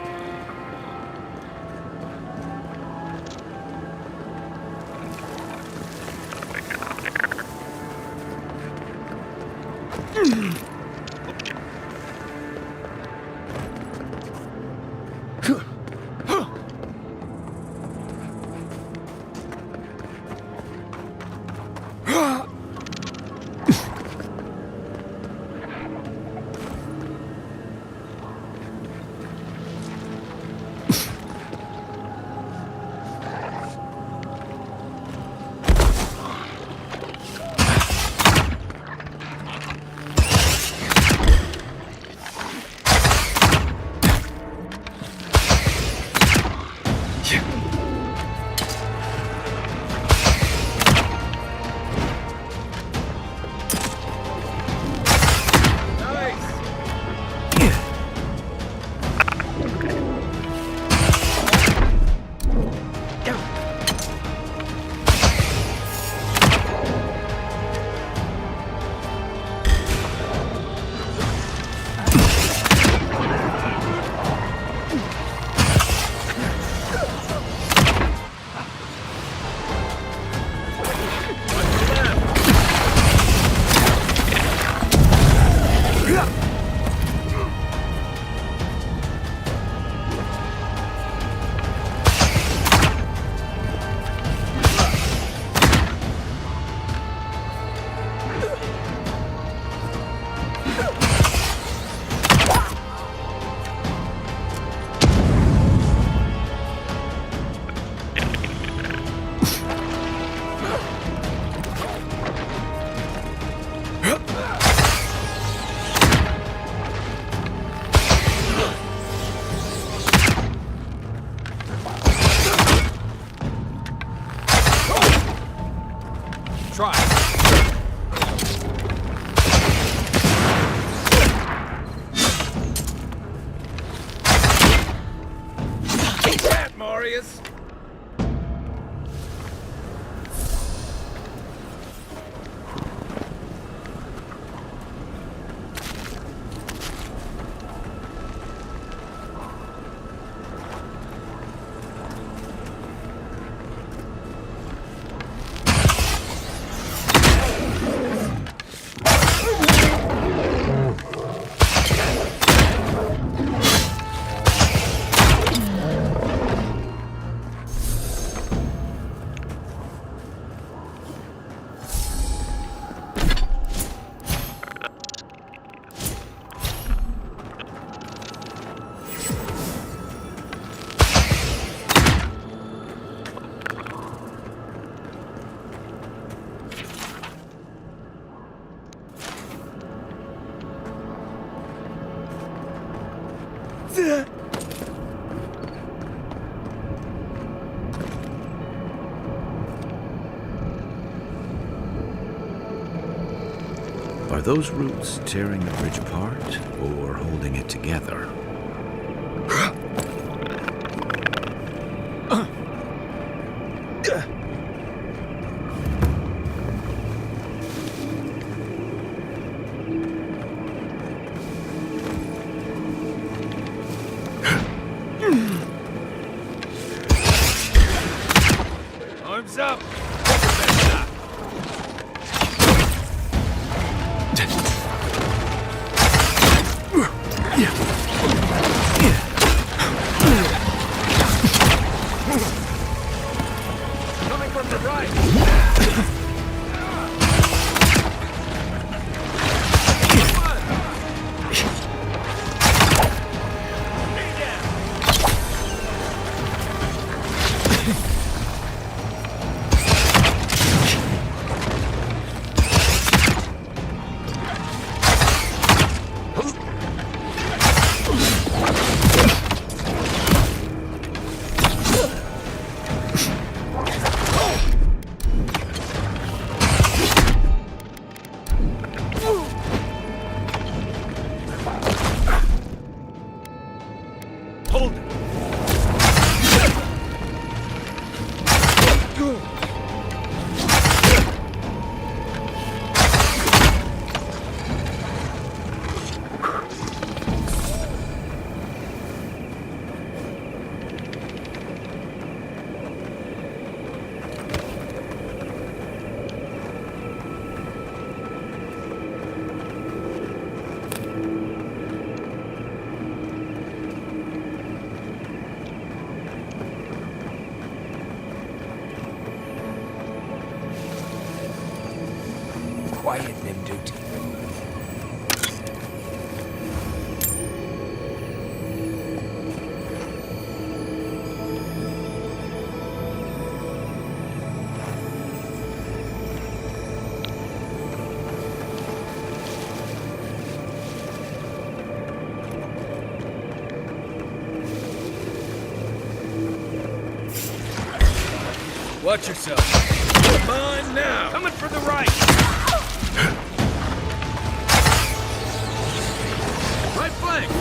try. Take that, Marius! Are those roots tearing the bridge apart or holding it together? Arms up! Coming from the right! Hold it! Quiet, Nimdut. Watch yourself. Come on now! Coming for the right! Right flank!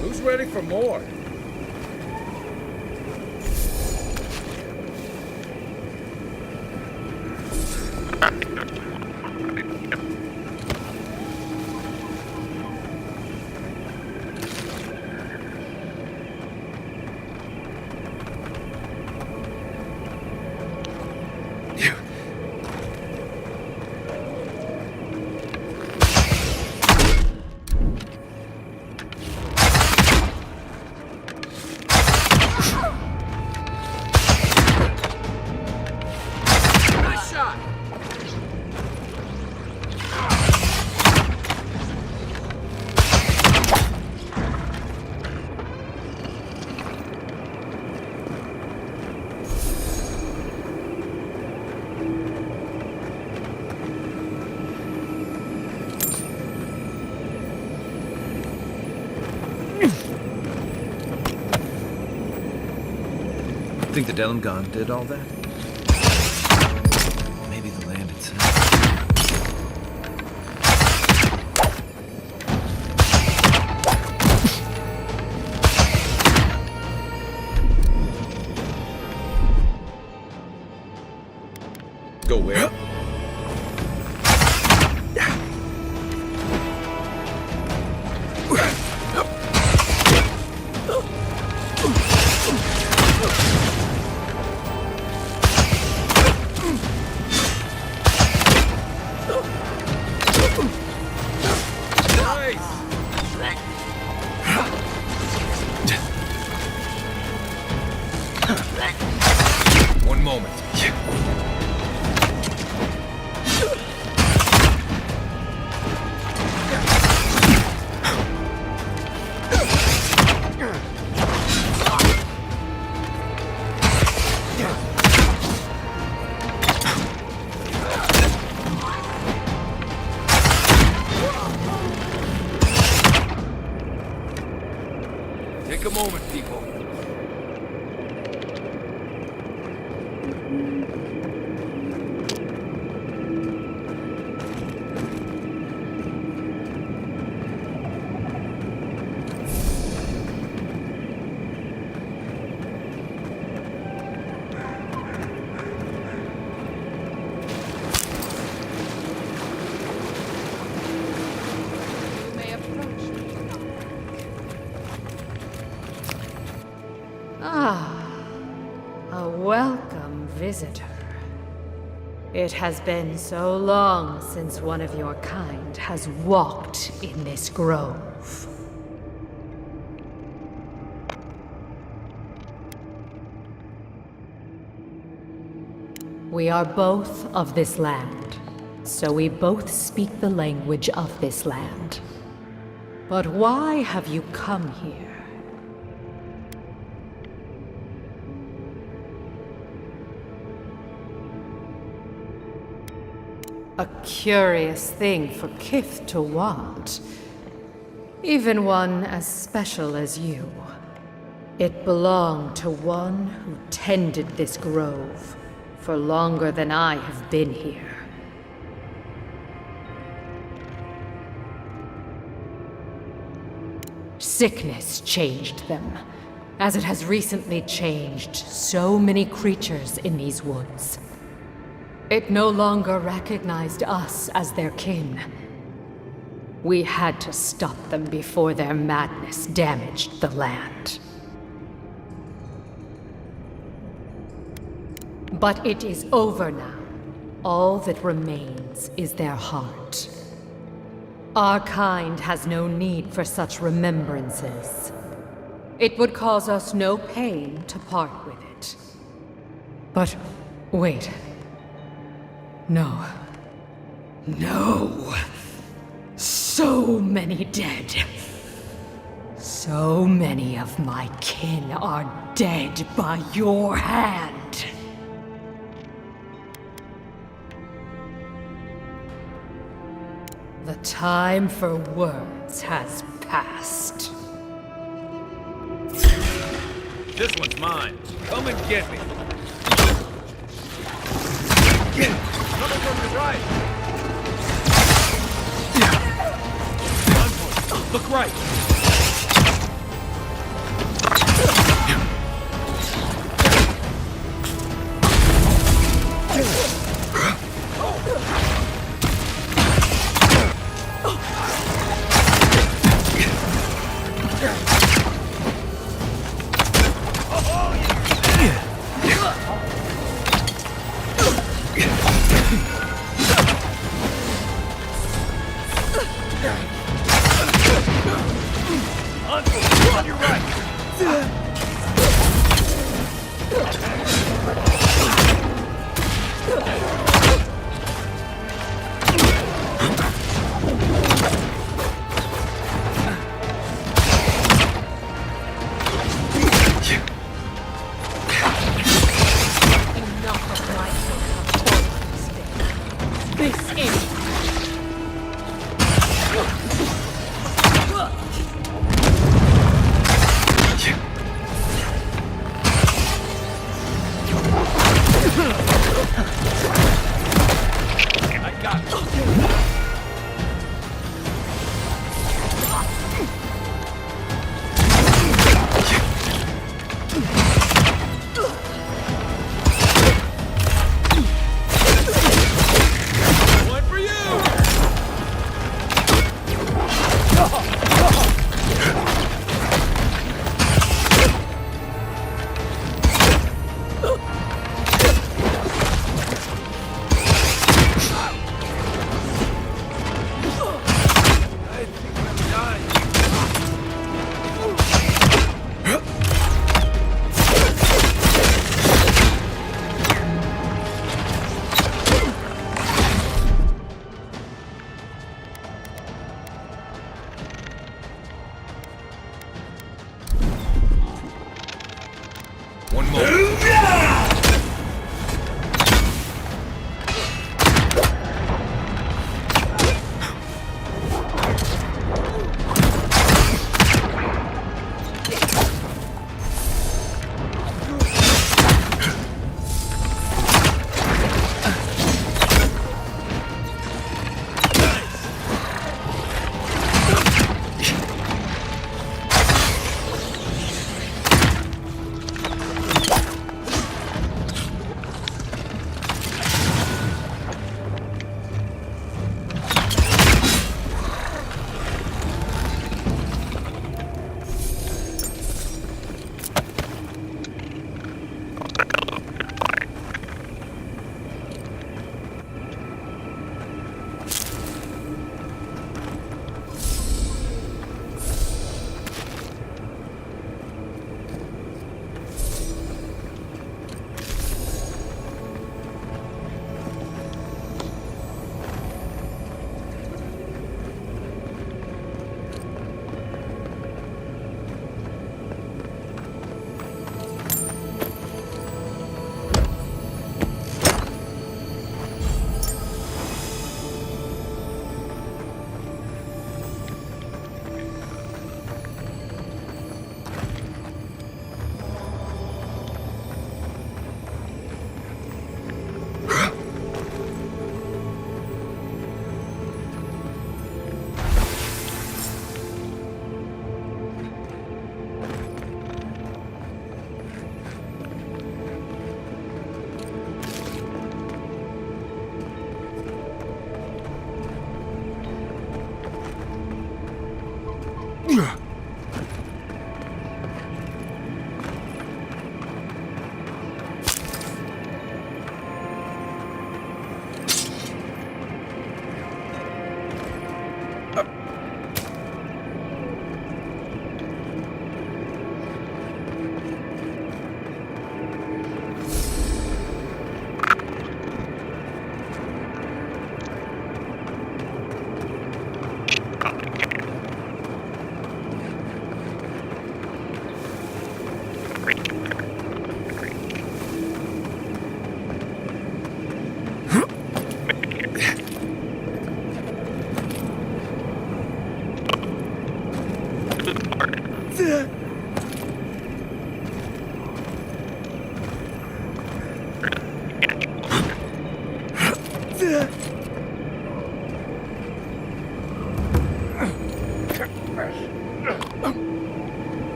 Who's ready for more? think the Delimgon did all that? Maybe the land itself. Go where? One moment. Take a moment, people. A welcome visitor. It has been so long since one of your kind has walked in this grove. We are both of this land, so we both speak the language of this land. But why have you come here? A curious thing for Kith to want. Even one as special as you. It belonged to one who tended this grove for longer than I have been here. Sickness changed them, as it has recently changed so many creatures in these woods. It no longer recognized us as their kin. We had to stop them before their madness damaged the land. But it is over now. All that remains is their heart. Our kind has no need for such remembrances. It would cause us no pain to part with it. But wait. No. No. So many dead. So many of my kin are dead by your hand. The time for words has passed. This one's mine. Come and get me. Coming from the right. Look right. On your right.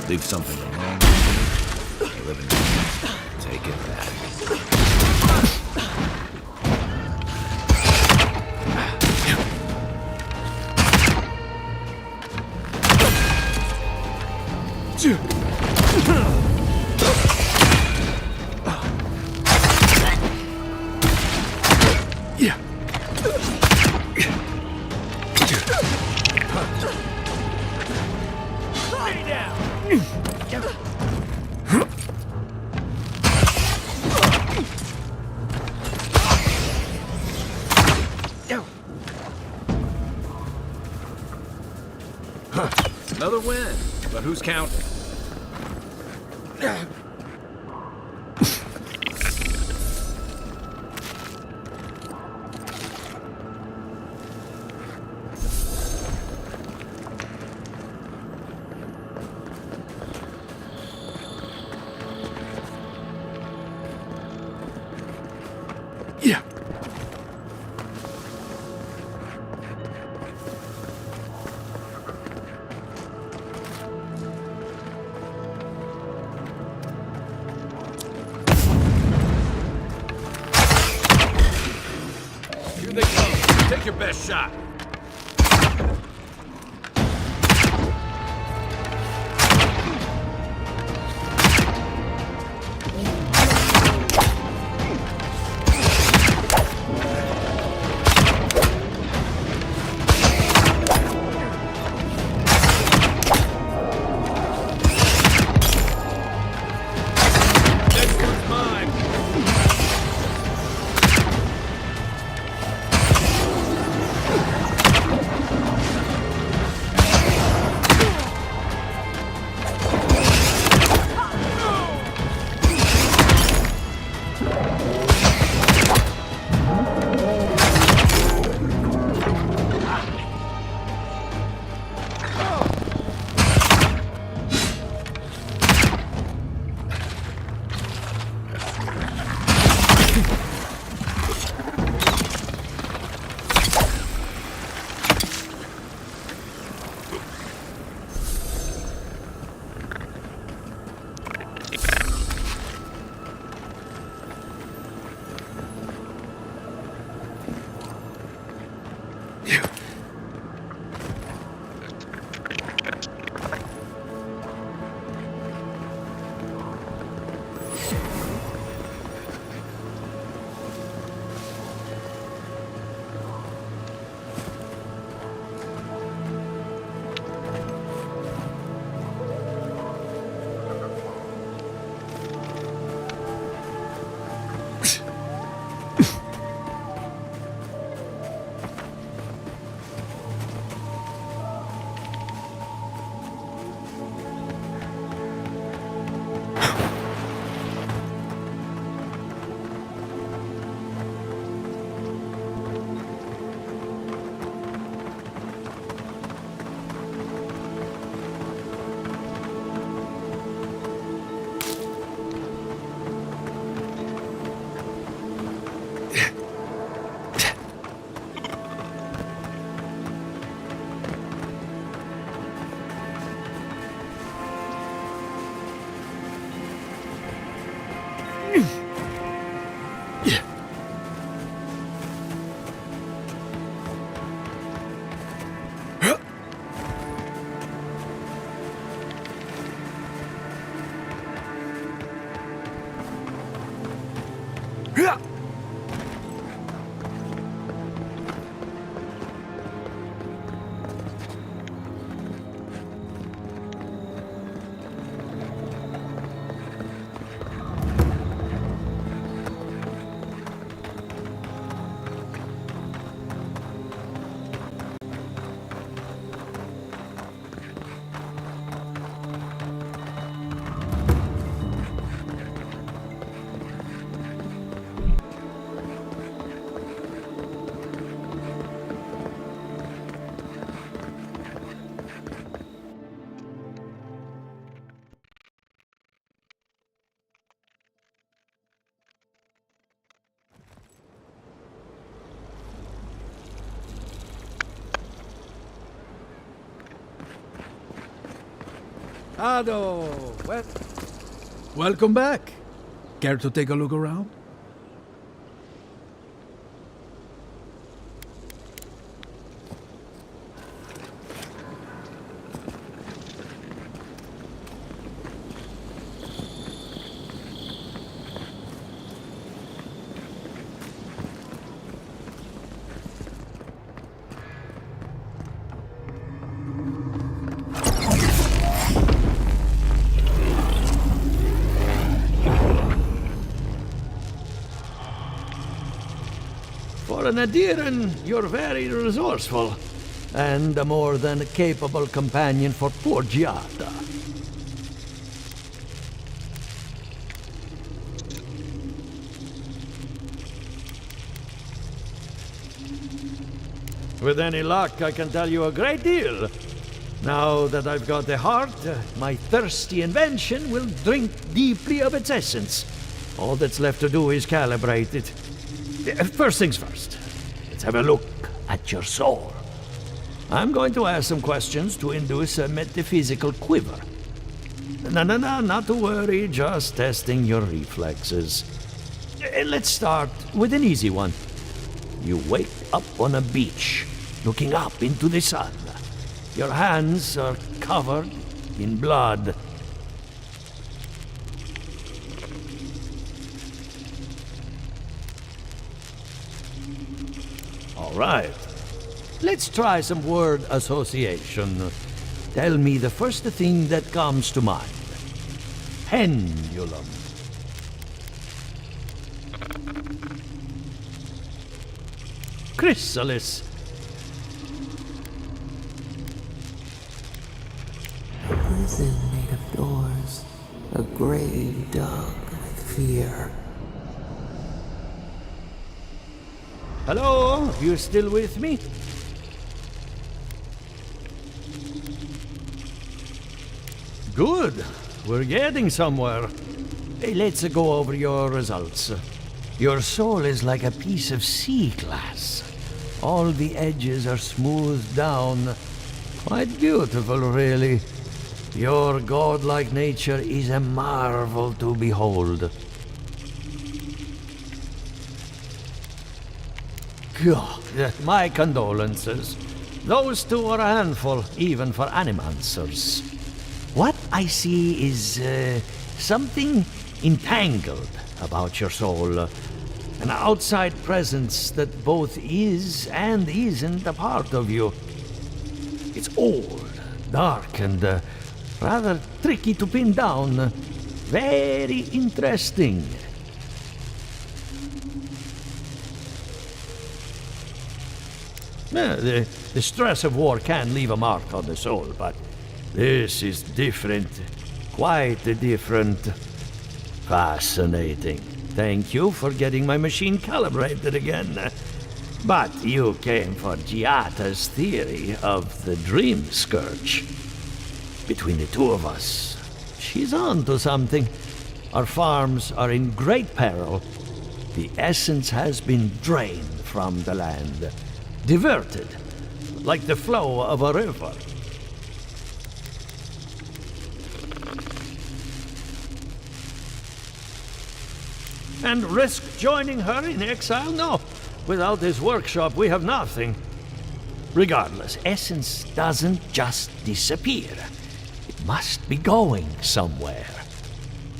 Leave something alone. Living take it back. Another win, but who's counting? Here they come. Take your best shot. Ado! Welcome back. Care to take a look around? For an Adiran, you're very resourceful, and a more than capable companion for poor Giada. With any luck, I can tell you a great deal. Now that I've got the heart, my thirsty invention will drink deeply of its essence. All that's left to do is calibrate it. First things first, let's have a look at your soul. I'm going to ask some questions to induce a metaphysical quiver. No, not to worry, just testing your reflexes. Let's start with an easy one. You wake up on a beach, looking up into the sun. Your hands are covered in blood. All right. Let's try some word association. Tell me the first thing that comes to mind. Pendulum. Chrysalis. A prison made of doors. A grave dug with fear. Hello? You still with me? Good. We're getting somewhere. Hey, let's go over your results. Your soul is like a piece of sea glass. All the edges are smoothed down. Quite beautiful, really. Your godlike nature is a marvel to behold. God, my condolences. Those two are a handful, even for animancers. What I see is something entangled about your soul. An outside presence that both is and isn't a part of you. It's old, dark, and rather tricky to pin down. Very interesting. The stress of war can leave a mark on the soul, but this is different. Quite different. Fascinating. Thank you for getting my machine calibrated again. But you came for Giata's theory of the Dream Scourge. Between the two of us, she's on to something. Our farms are in great peril. The essence has been drained from the land. Diverted, like the flow of a river. And risk joining her in exile? No. Without this workshop, we have nothing. Regardless, essence doesn't just disappear. It must be going somewhere.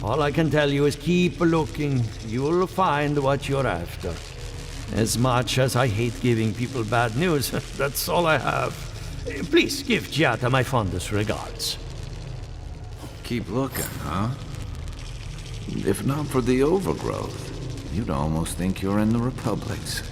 All I can tell you is keep looking. You'll find what you're after. As much as I hate giving people bad news, that's all I have. Please give Giata my fondest regards. Keep looking, huh? If not for the overgrowth, you'd almost think you're in the Republics.